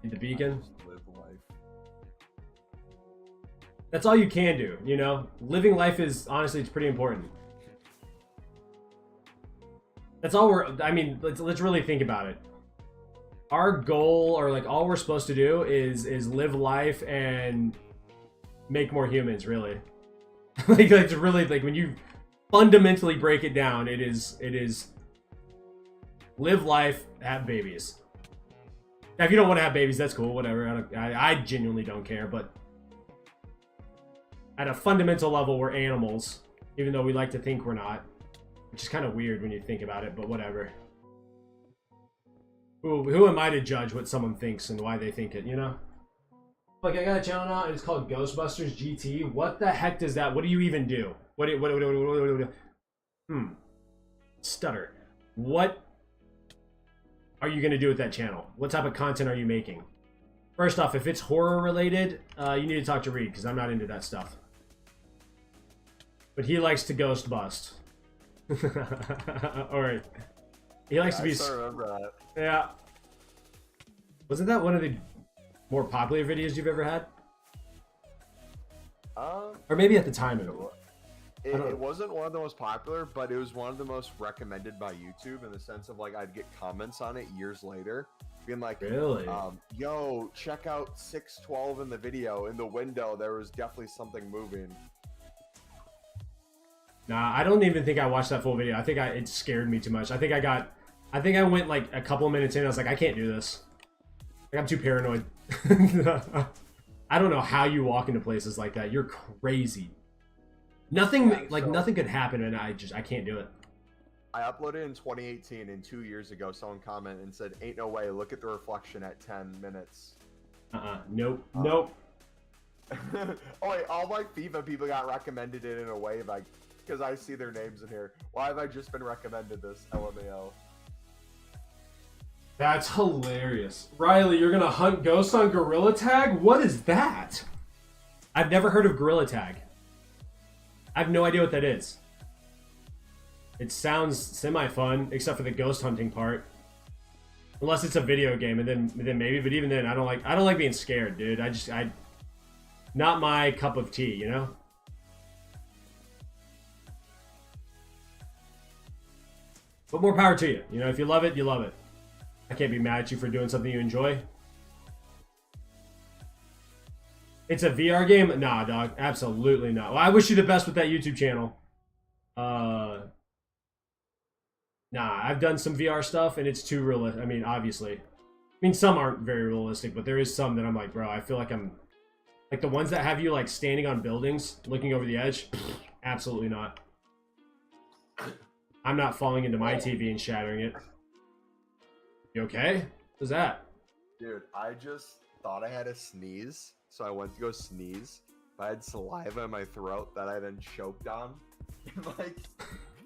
Need the beacon. Live life. That's all you can do, you know? Living life is, honestly, it's pretty important. That's all I mean, let's really think about it. Our goal, or like all we're supposed to do is live life and make more humans, really. like it's really, like when you fundamentally break it down, it is live life, have babies. Now, if you don't want to have babies, that's cool, whatever. I genuinely don't care, but at a fundamental level, we're animals, even though we like to think we're not. Which is kind of weird when you think about it, but whatever. Who am I to judge what someone thinks and why they think it, you know? Like, I got a channel now, and it's called Ghostbusters GT. What the heck does that... What do you even do? Stutter. What are you going to do with that channel? What type of content are you making? First off, if it's horror-related, you need to talk to Reed, because I'm not into that stuff. But he likes to ghost bust. Alright. He likes to be... I still remember that. Yeah. Wasn't that one of the more popular videos you've ever had? Or maybe at the time it wasn't one of the most popular, but it was one of the most recommended by YouTube in the sense of like I'd get comments on it years later being like, really? Yo, check out 612 in the video. In the window, there was definitely something moving. Nah, I don't even think I watched that full video. I think it scared me too much. I think I went like a couple of minutes in. I was like, I can't do this. Like, I'm too paranoid. I don't know how you walk into places like that. You're crazy. Nothing nothing could happen, and I can't do it. I uploaded in 2018, and 2 years ago, someone commented and said, "Ain't no way. Look at the reflection at 10 minutes." Nope. Nope. Oh wait, all my FIFA people got recommended it in a way like. Because I see their names in here. Why have I just been recommended this? LMAO. That's hilarious. Riley, you're gonna hunt ghosts on Gorilla Tag? What is that? I've never heard of Gorilla Tag. I have no idea what that is. It sounds semi-fun, except for the ghost hunting part. Unless it's a video game, and then maybe. But even then, I don't like being scared, dude. Not my cup of tea, you know. But more power to you. You know, if you love it, you love it. I can't be mad at you for doing something you enjoy. It's a VR game? Nah, dog. Absolutely not. Well, I wish you the best with that YouTube channel. Nah, I've done some VR stuff, and it's too real. I mean, obviously. mean, some aren't very realistic, but there is some that I'm like, bro, I feel like I'm like the ones that have you like standing on buildings, looking over the edge. Absolutely not. I'm not falling into my TV and shattering it. You okay? What's that? Dude, I just thought I had a sneeze, so I went to go sneeze. I had saliva in my throat that I then choked on. Like,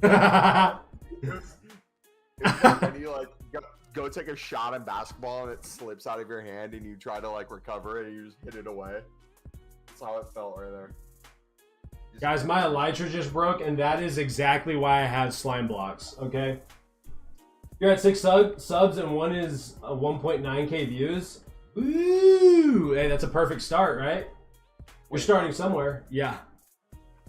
it was like when you like go take a shot in basketball and it slips out of your hand and you try to like recover it and you just hit it away. That's how it felt right there. Guys, my elytra just broke, and that is exactly why I have slime blocks, okay? You're at 6 subs, and one is 1.9k views. Ooh! Hey, that's a perfect start, right? We're starting somewhere. Yeah.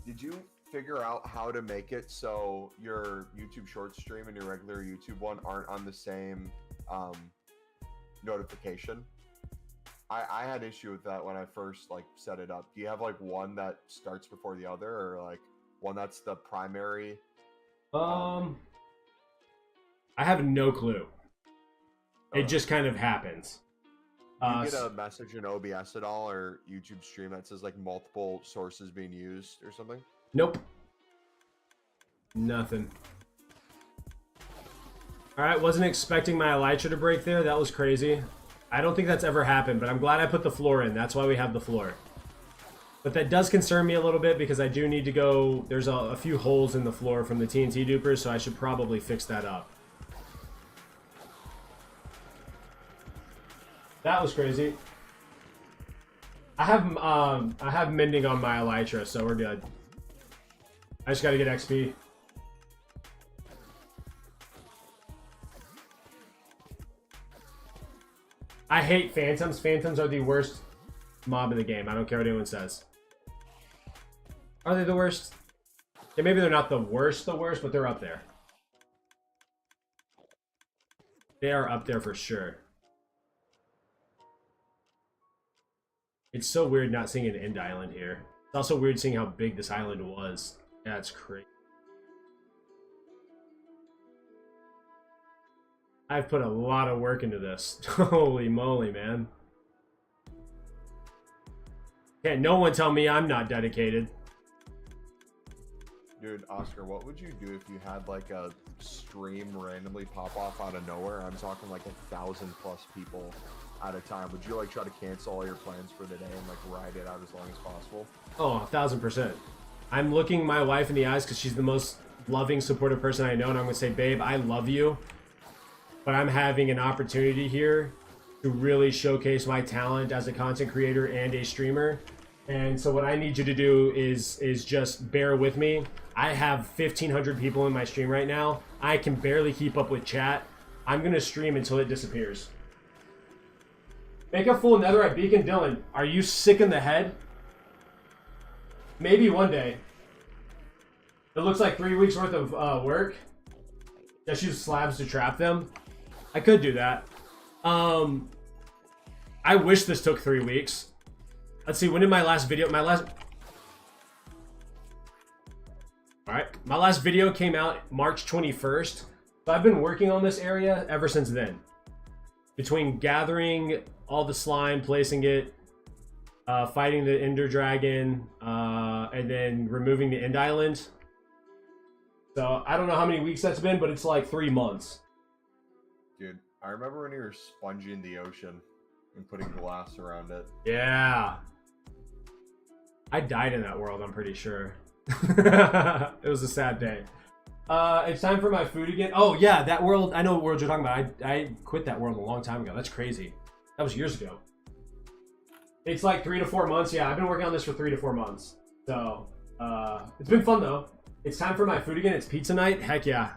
Did you figure out how to make it so your YouTube short stream and your regular YouTube one aren't on the same notification? I had issue with that when I first like set it up. Do you have like one that starts before the other, or like one that's the primary? I have no clue. It just kind of happens. Do you get a message in OBS at all, or YouTube stream that says like multiple sources being used or something? Nope. Nothing. Alright, wasn't expecting my elytra to break there. That was crazy. I don't think that's ever happened, but I'm glad I put the floor in. That's why we have the floor. But that does concern me a little bit because I do need to go... There's a few holes in the floor from the TNT dupers, so I should probably fix that up. That was crazy. I have mending on my elytra, so we're good. I just gotta get XP. I hate phantoms. Phantoms are the worst mob in the game. I don't care what anyone says. Are they the worst? Yeah, maybe they're not the worst, but they're up there. They are up there for sure. It's so weird not seeing an end island here. It's also weird seeing how big this island was. That's crazy. I've put a lot of work into this. Holy moly, man. Can't no one tell me I'm not dedicated. Dude, Oscar, what would you do if you had like a stream randomly pop off out of nowhere? I'm talking like 1,000+ people at a time. Would you like try to cancel all your plans for the day and like ride it out as long as possible? Oh, 1,000%. I'm looking my wife in the eyes because she's the most loving, supportive person I know, and I'm gonna say, babe, I love you, but I'm having an opportunity here to really showcase my talent as a content creator and a streamer. And so what I need you to do is just bear with me. I have 1,500 people in my stream right now. I can barely keep up with chat. I'm gonna stream until it disappears. Make a full netherite beacon, Dylan. Are you sick in the head? Maybe one day. It looks like 3 weeks worth of work. Just use slabs to trap them. I could do that. I wish this took 3 weeks. Let's see, when did my last video... Alright, my last video came out March 21st. So I've been working on this area ever since then. Between gathering all the slime, placing it, fighting the Ender Dragon, and then removing the End Island. So I don't know how many weeks that's been, but it's like 3 months. Dude, I remember when you were sponging the ocean and putting glass around it. Yeah. I died in that world, I'm pretty sure. It was a sad day. It's time for my food again. Oh yeah, that world, I know what world you're talking about. I quit that world a long time ago. That's crazy. That was years ago. It's like 3 to 4 months. Yeah, I've been working on this for 3 to 4 months. So, it's been fun though. It's time for my food again. It's pizza night. Heck yeah.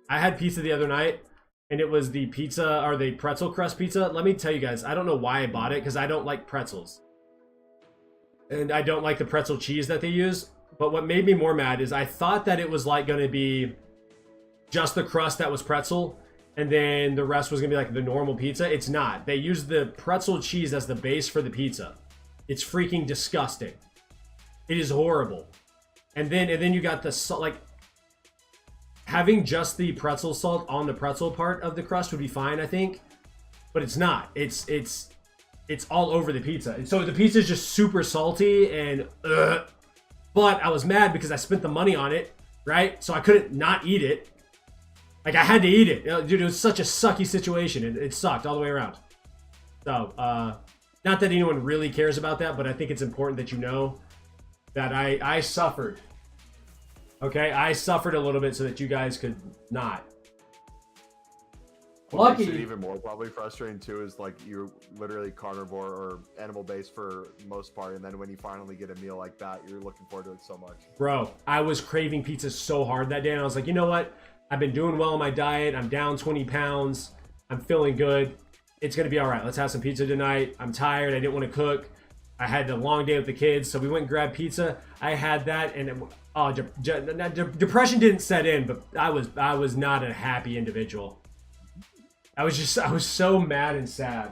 I had pizza the other night, and it was the pizza, or the pretzel crust pizza. Let me tell you guys, I don't know why I bought it, because I don't like pretzels. And I don't like the pretzel cheese that they use. But what made me more mad is I thought that it was like going to be just the crust that was pretzel, and then the rest was going to be like the normal pizza. It's not. They use the pretzel cheese as the base for the pizza. It's freaking disgusting. It is horrible. And then you got the salt, like having just the pretzel salt on the pretzel part of the crust would be fine, I think. but it's not. It's all over the pizza. And so the pizza is just super salty and but I was mad because I spent the money on it, right? So I couldn't not eat it. Like, I had to eat it. Dude, it was such a sucky situation. It sucked all the way around. So, not that anyone really cares about that, but I think it's important that you know that I suffered. Okay? I suffered a little bit so that you guys could not. What makes it even more probably frustrating too is like you're literally carnivore or animal based for the most part, and then when you finally get a meal like that, you're looking forward to it so much. Bro, I was craving pizza so hard that day, and I was like, you know what? I've been doing well on my diet. I'm down 20 pounds. I'm feeling good. It's going to be all right. Let's have some pizza tonight. I'm tired. I didn't want to cook. I had a long day with the kids, so we went and grabbed pizza. I had that, and depression didn't set in, but I was not a happy individual. I was so mad and sad.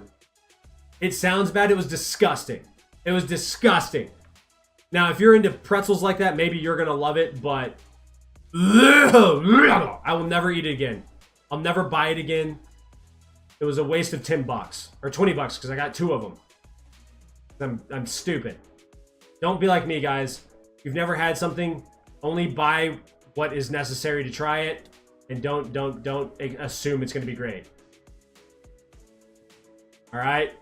It sounds bad. It was disgusting. It was disgusting. Now, if you're into pretzels like that, maybe you're going to love it, but I will never eat it again. I'll never buy it again. It was a waste of $10 or $20 because I got 2 of them. I'm stupid. Don't be like me, guys. If you've never had something, only buy what is necessary to try it, and don't assume it's going to be great. All right?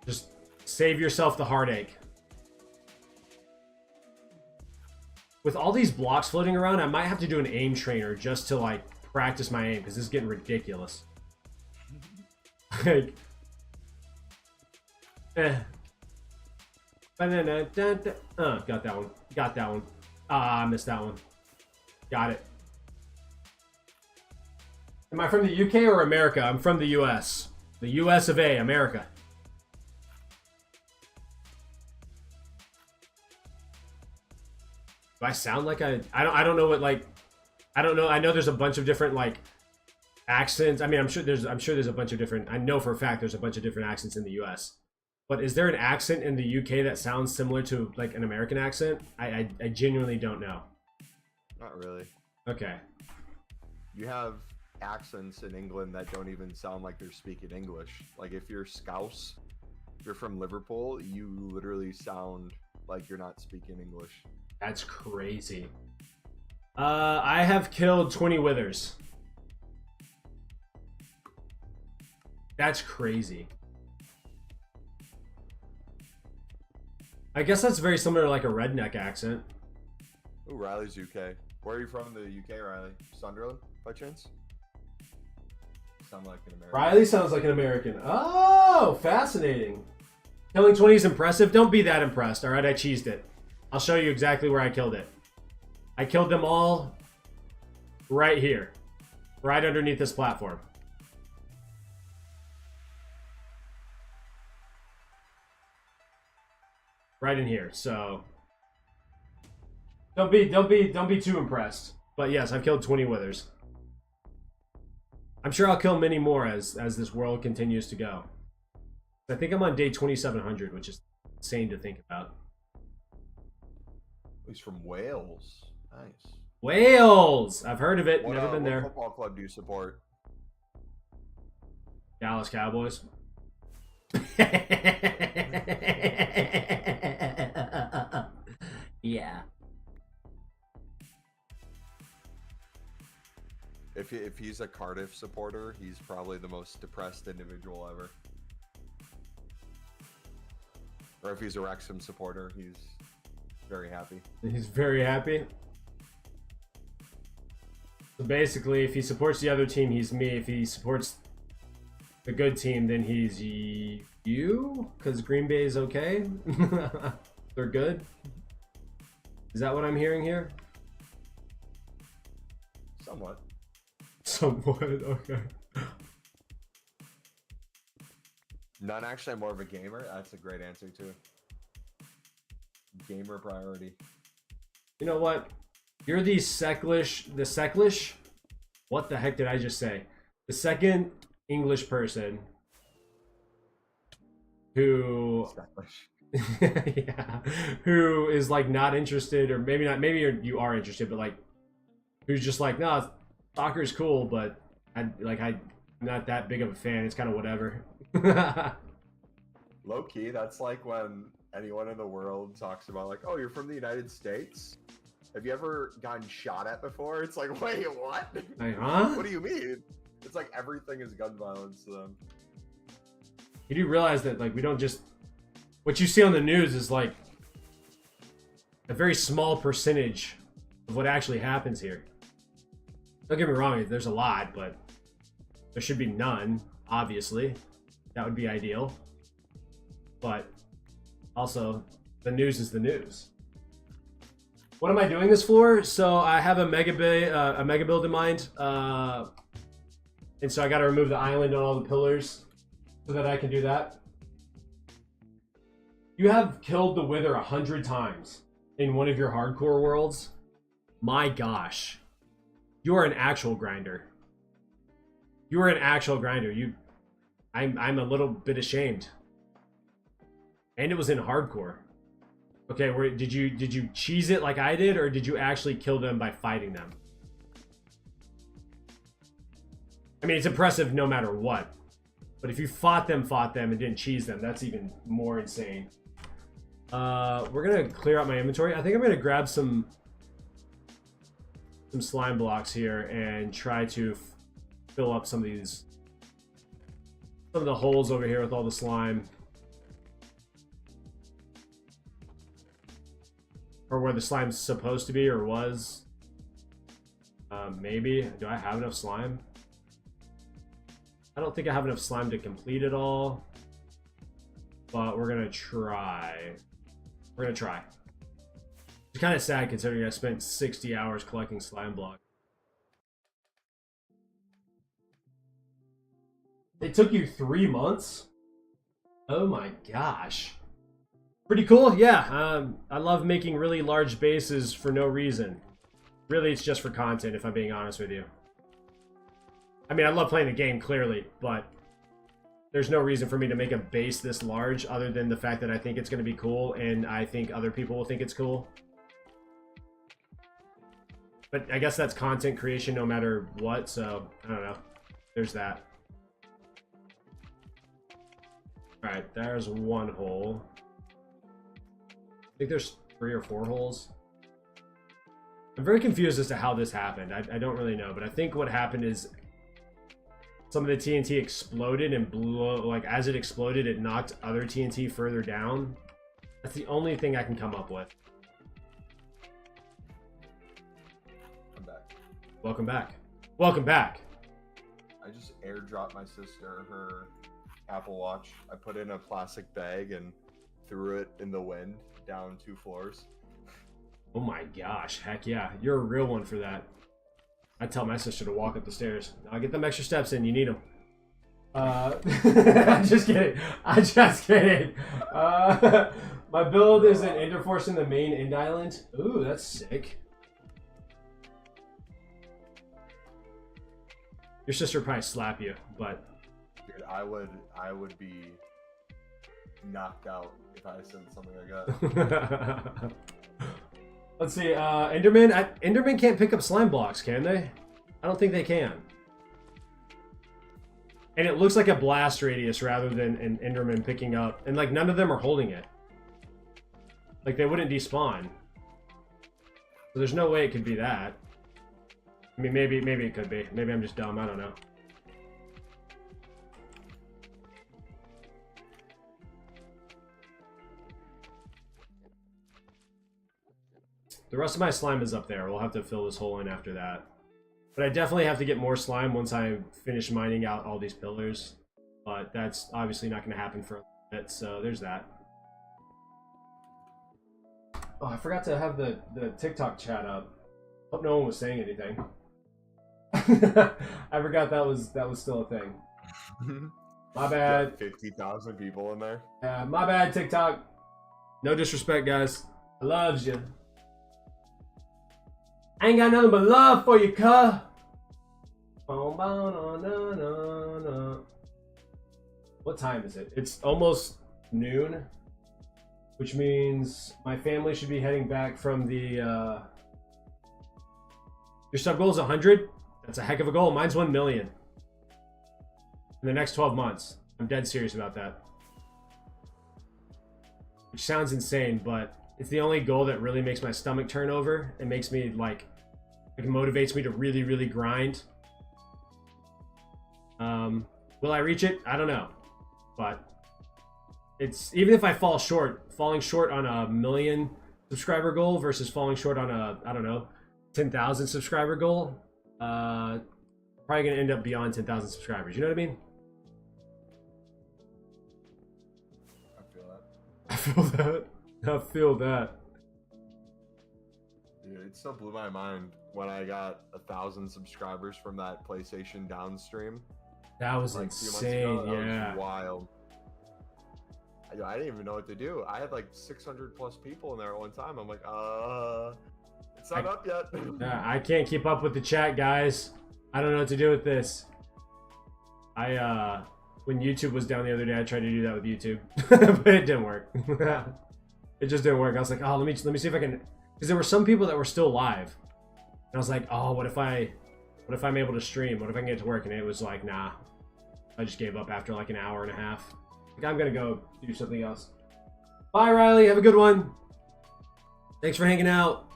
Just save yourself the heartache. With all these blocks floating around, I might have to do an aim trainer just to like practice my aim because this is getting ridiculous. Like, got that one. Got that one. I missed that one. Got it. Am I from the UK or America? I'm from the US. The US of A, America. Do I sound like I don't know what, like, I don't know. I know there's a bunch of different like accents. I mean, I'm sure there's a bunch of different, I know for a fact there's a bunch of different accents in the US. But is there an accent in the UK that sounds similar to like an American accent? I genuinely don't know. Not really. Okay. You have accents in England that don't even sound like they're speaking English. Like if you're Scouse, if you're from Liverpool, you literally sound like you're not speaking English. That's crazy. I have killed 20 withers. That's crazy. I guess that's very similar to like a redneck accent. Ooh, Riley's UK. Where are you from in the UK, Riley? Sunderland, by chance? Sound like an American. Riley sounds like an American. Oh, fascinating. Killing 20 is impressive. Don't be that impressed, all right? I cheesed it. I'll show you exactly where I killed it. I killed them all right here. Right underneath this platform. Right in here. So don't be too impressed. But yes, I've killed 20 withers. I'm sure I'll kill many more as this world continues to go. I think I'm on day 2700, which is insane to think about. He's from Wales. Nice. Wales! I've heard of it. Never been what there. Football club do you support? Dallas Cowboys. Yeah. If he's a Cardiff supporter, he's probably the most depressed individual ever. Or if he's a Wrexham supporter, he's very happy. He's very happy. So basically, if he supports the other team, he's me. If he supports the good team, then he's you? Because Green Bay is okay? They're good? Is that what I'm hearing here? Somewhat. Somewhat, okay. None, actually, I'm more of a gamer. That's a great answer, too. Gamer priority. You know what? You're the Seklish? What the heck did I just say? The second English person who... yeah, who is like not interested, or maybe not, maybe you are interested, but like who's just like, no, soccer is cool, but I'm not that big of a fan. It's kind of whatever. Low key, that's like when anyone in the world talks about like, oh, you're from the United States. Have you ever gotten shot at before? It's like, wait, what? Like, huh? What do you mean? It's like everything is gun violence to them. You do realize that, like, we don't just... What you see on the news is, like, a very small percentage of what actually happens here. Don't get me wrong, there's a lot, but there should be none, obviously. That would be ideal. But also, the news is the news. What am I doing this for? So I have a mega build in mind, and so I got to remove the island on all the pillars so that I can do that. You have killed the Wither 100 times in one of your hardcore worlds. My gosh, you are an actual grinder. You are an actual grinder. I'm a little bit ashamed. And it was in hardcore. Okay, did you cheese it like I did, or did you actually kill them by fighting them? I mean, it's impressive no matter what. But if you fought them, and didn't cheese them, that's even more insane. We're gonna clear out my inventory. I think I'm gonna grab some slime blocks here and try to fill up some of the holes over here with all the slime. Or where the slime's supposed to be, or was. Maybe. Do I have enough slime? I don't think I have enough slime to complete it all. But we're gonna try. We're gonna try. It's kind of sad considering I spent 60 hours collecting slime blocks. It took you 3 months? Oh my gosh. Pretty cool, yeah. I love making really large bases for no reason. Really, it's just for content, if I'm being honest with you. I mean, I love playing the game, clearly, but there's no reason for me to make a base this large other than the fact that I think it's going to be cool, and I think other people will think it's cool. But I guess that's content creation no matter what, so I don't know. There's that. Alright, there's one hole. I think there's 3 or 4 holes. I'm very confused as to how this happened. I don't really know, but I think what happened is some of the TNT exploded and blew, like as it exploded, it knocked other TNT further down. That's the only thing I can come up with. I'm back. Welcome back. Welcome back. I just airdropped my sister her Apple Watch. I put it in a plastic bag and threw it in the wind down 2 floors. Oh my gosh, heck yeah. You're a real one for that. I tell my sister to walk up the stairs. I'll get them extra steps in, you need them. I'm just kidding. I'm just kidding. My build is an Ender Force in the main end island. Ooh, that's sick. Your sister would probably slap you, but... Dude, I would be knocked out if I said something like that. Let's see, Enderman can't pick up slime blocks, can they? I don't think they can. And it looks like a blast radius rather than an Enderman picking up. And like none of them are holding it. Like they wouldn't despawn. So there's no way it could be that. I mean, maybe it could be. Maybe I'm just dumb, I don't know. The rest of my slime is up there. We'll have to fill this hole in after that. But I definitely have to get more slime once I finish mining out all these pillars. But that's obviously not going to happen for a bit, so there's that. Oh, I forgot to have the TikTok chat up. Hope no one was saying anything. I forgot that was still a thing. My bad. 50,000 people in there. My bad, TikTok. No disrespect, guys. I loves you. I ain't got nothing but love for you, cuh. What time is it? It's almost noon, which means my family should be heading back from the... Your sub goal is 100? That's a heck of a goal. Mine's 1 million. In the next 12 months. I'm dead serious about that. Which sounds insane, but it's the only goal that really makes my stomach turn over. It makes me like motivates me to really, really grind. Will I reach it? I don't know. But it's, even if I fall short, falling short on a 1 million subscriber goal versus falling short on a, I don't know, 10,000 subscriber goal, probably gonna end up beyond 10,000 subscribers. You know what I mean? I feel that. I feel that. I feel that. Dude, it still blew my mind when I got 1,000 subscribers from that PlayStation downstream. That was like insane. that Yeah. was wild. I didn't even know what to do. I had like 600 plus people in there at one time. I'm like, it's not up yet. I can't keep up with the chat, guys. I don't know what to do with this. When YouTube was down the other day, I tried to do that with YouTube, but it didn't work. It just didn't work. I was like, oh, let me see if I can, because there were some people that were still live, and I was like, oh, what if I'm able to stream? What if I can get to work? And it was like, nah. I just gave up after like an hour and a half. Like, I'm gonna go do something else. Bye, Riley. Have a good one. Thanks for hanging out.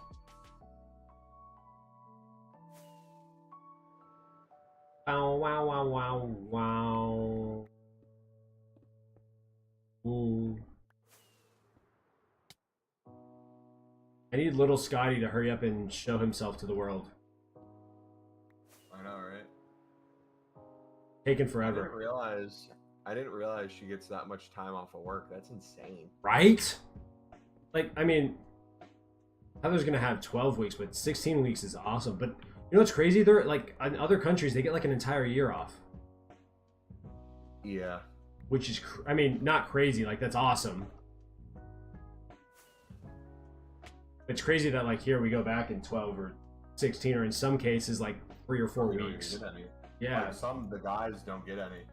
Wow, wow, wow, wow, wow. Ooh. I need little Scotty to hurry up and show himself to the world. I know, right? Taking forever. I didn't realize she gets that much time off of work. That's insane. Right? Like, I mean, Heather's gonna have 12 weeks, but 16 weeks is awesome. But you know what's crazy? They're like, in other countries, they get like an entire year off. Yeah. Which is, I mean, not crazy. Like, that's awesome. It's crazy that like here we go back in 12 or 16, or in some cases like 3 or 4 weeks. Yeah. Like the guys don't get any.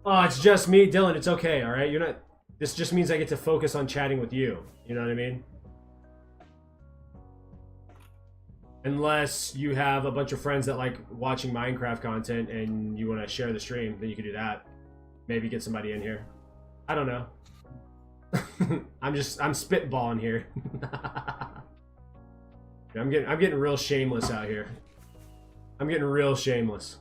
Oh, it's just me, Dylan. It's okay, all right? You're not. This just means I get to focus on chatting with you. You know what I mean? Unless you have a bunch of friends that like watching Minecraft content and you want to share the stream, then you can do that. Maybe get somebody in here. I don't know. I'm spitballing here. I'm getting real shameless out here. I'm getting real shameless.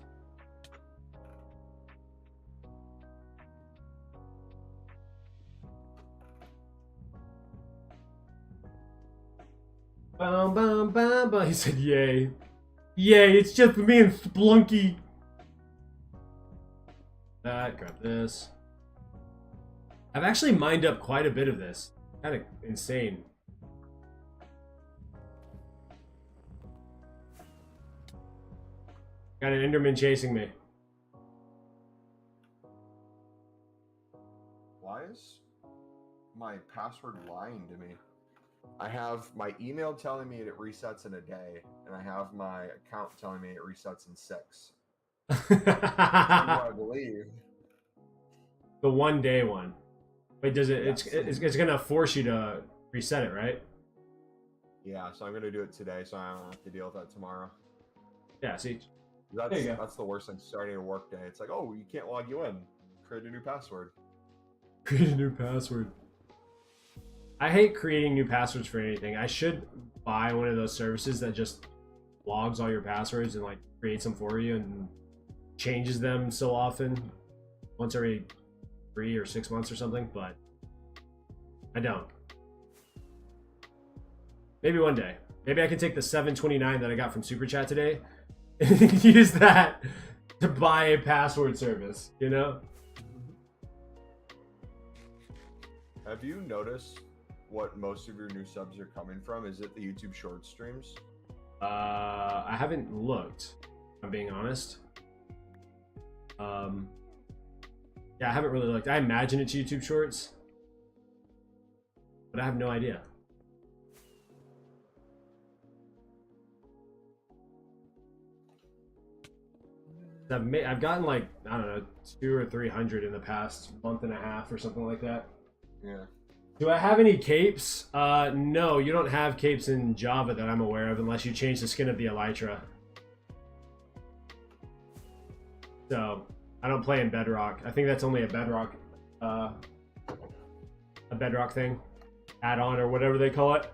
Bum, bum, bum, bum. He said, yay. Yay, it's just me and Splunky. That, grab this. I've actually mined up quite a bit of this. Kind of insane. Got an Enderman chasing me. Why is my password lying to me? I have my email telling me it resets in a day, and I have my account telling me it resets in 6. I believe. The 1 day one. Wait, does it? Yes. It's gonna force you to reset it, right? Yeah, so I'm gonna do it today, so I don't have to deal with that tomorrow. Yeah, see. That's the worst thing, starting a work day. It's like, oh, you can't log you in. Create a new password. Create a new password. I hate creating new passwords for anything. I should buy one of those services that just logs all your passwords and like creates them for you and changes them so often, once every 3 or 6 months or something, but I don't. Maybe one day. Maybe I can take the $7.29 that I got from Super Chat today and use that to buy a password service, you know? Have you noticed what most of your new subs are coming from? Is it the YouTube short streams? I haven't looked, if I'm being honest. Yeah, I haven't really looked. I imagine it's YouTube shorts, but I have no idea. I've gotten like, I don't know, 200 or 300 in the past month and a half or something like that. Yeah. Do I have any capes? No, you don't have capes in Java that I'm aware of unless you change the skin of the Elytra. So, I don't play in Bedrock. I think that's only a Bedrock thing. Add-on or whatever they call it.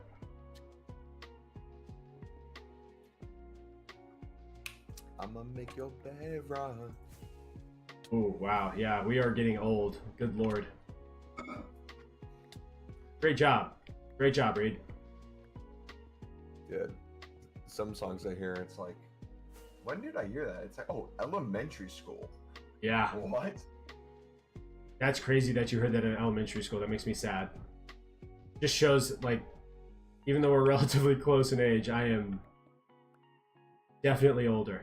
I'm gonna make your bed rock. Oh, wow. Yeah, we are getting old. Good lord. Great job. Great job, Reed. Good. Some songs I hear, it's like, when did I hear that? It's like, oh, elementary school. Yeah. What? That's crazy that you heard that in elementary school. That makes me sad. Just shows, like, even though we're relatively close in age, I am definitely older.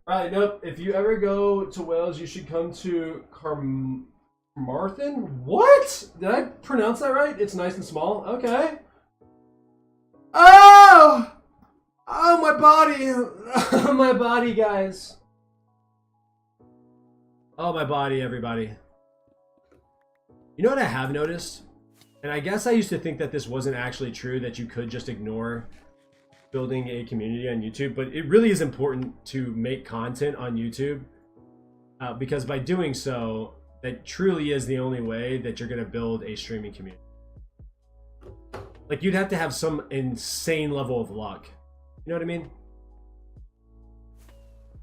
Right, nope. If you ever go to Wales, you should come to Carmarthen? What? Did I pronounce that right? It's nice and small. Okay. Oh! Oh, my body. Oh, my body, guys. Oh, my body, everybody. You know what I have noticed? And I guess I used to think that this wasn't actually true, that you could just ignore building a community on YouTube, but it really is important to make content on YouTube because by doing so, that truly is the only way that you're going to build a streaming community. Like, you'd have to have some insane level of luck. You know what I mean?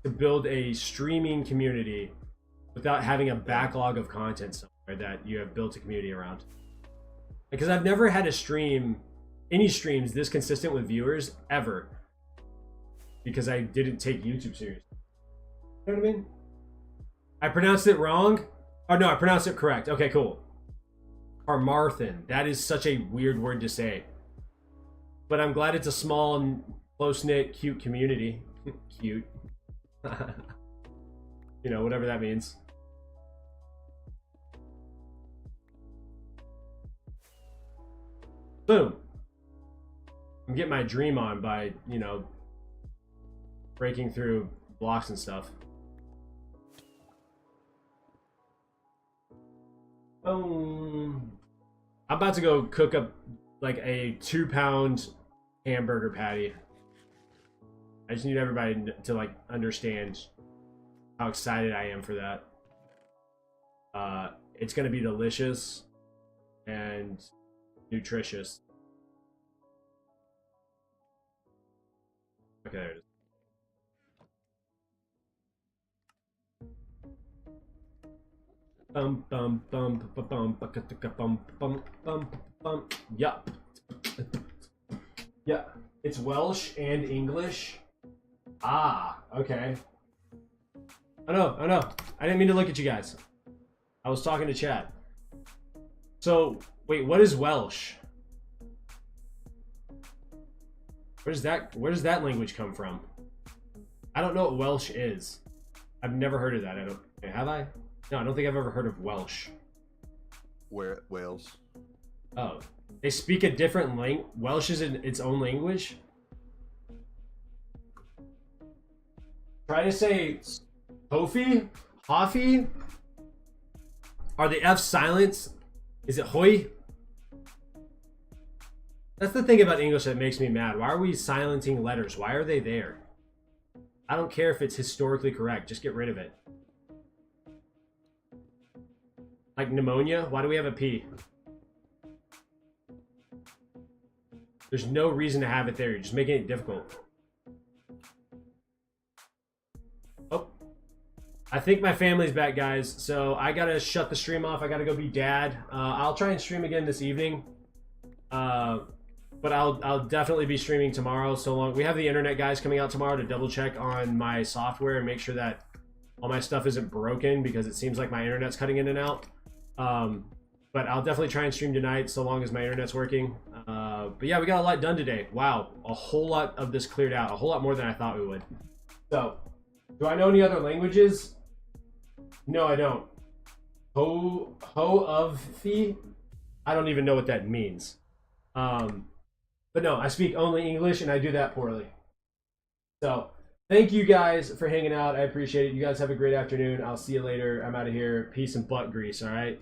To build a streaming community without having a backlog of content somewhere that you have built a community around. Because I've never had a stream, any streams this consistent with viewers ever, because I didn't take YouTube seriously. You know what I mean? I pronounced it wrong. Oh no, I pronounced it correct. Okay, cool. Carmarthen. That is such a weird word to say. But I'm glad it's a small and close-knit, cute community. Cute. You know, whatever that means. Boom. I'm getting my dream on by, you know, breaking through blocks and stuff. I'm about to go cook up like a 2-pound hamburger patty. I just need everybody to like understand how excited I am for that. It's gonna be delicious and nutritious. Okay, there it is. Bum bum bum bum bum bum bum bum bum. Yup. Yeah, it's Welsh and English. Ah, okay. I know. I didn't mean to look at you guys. I was talking to chat. So, wait, what is Welsh? Where does that language come from? I don't know what Welsh is. I've never heard of that. Have I? No, I don't think I've ever heard of Welsh. Where Wales? Oh, they speak a different language. Welsh is its own language. Try to say Hofi, Hoffy. Are the F silent? Is it hoy? That's the thing about English that makes me mad. Why are we silencing letters? Why are they there? I don't care if it's historically correct. Just get rid of it. Like pneumonia? Why do we have a P? There's no reason to have it there. You're just making it difficult. Oh. I think my family's back, guys. So I gotta shut the stream off. I gotta go be dad. I'll try and stream again this evening. But I'll definitely be streaming tomorrow. So long. We have the internet guys coming out tomorrow to double check on my software and make sure that all my stuff isn't broken, because it seems like my internet's cutting in and out. But I'll definitely try and stream tonight so long as my internet's working. But yeah, we got a lot done today. Wow, a whole lot of this cleared out. A whole lot more than I thought we would. So, do I know any other languages? No, I don't. Ho of the? I don't even know what that means. But no, I speak only English, and I do that poorly. So, thank you guys for hanging out. I appreciate it. You guys have a great afternoon. I'll see you later. I'm out of here. Peace and butt grease, all right?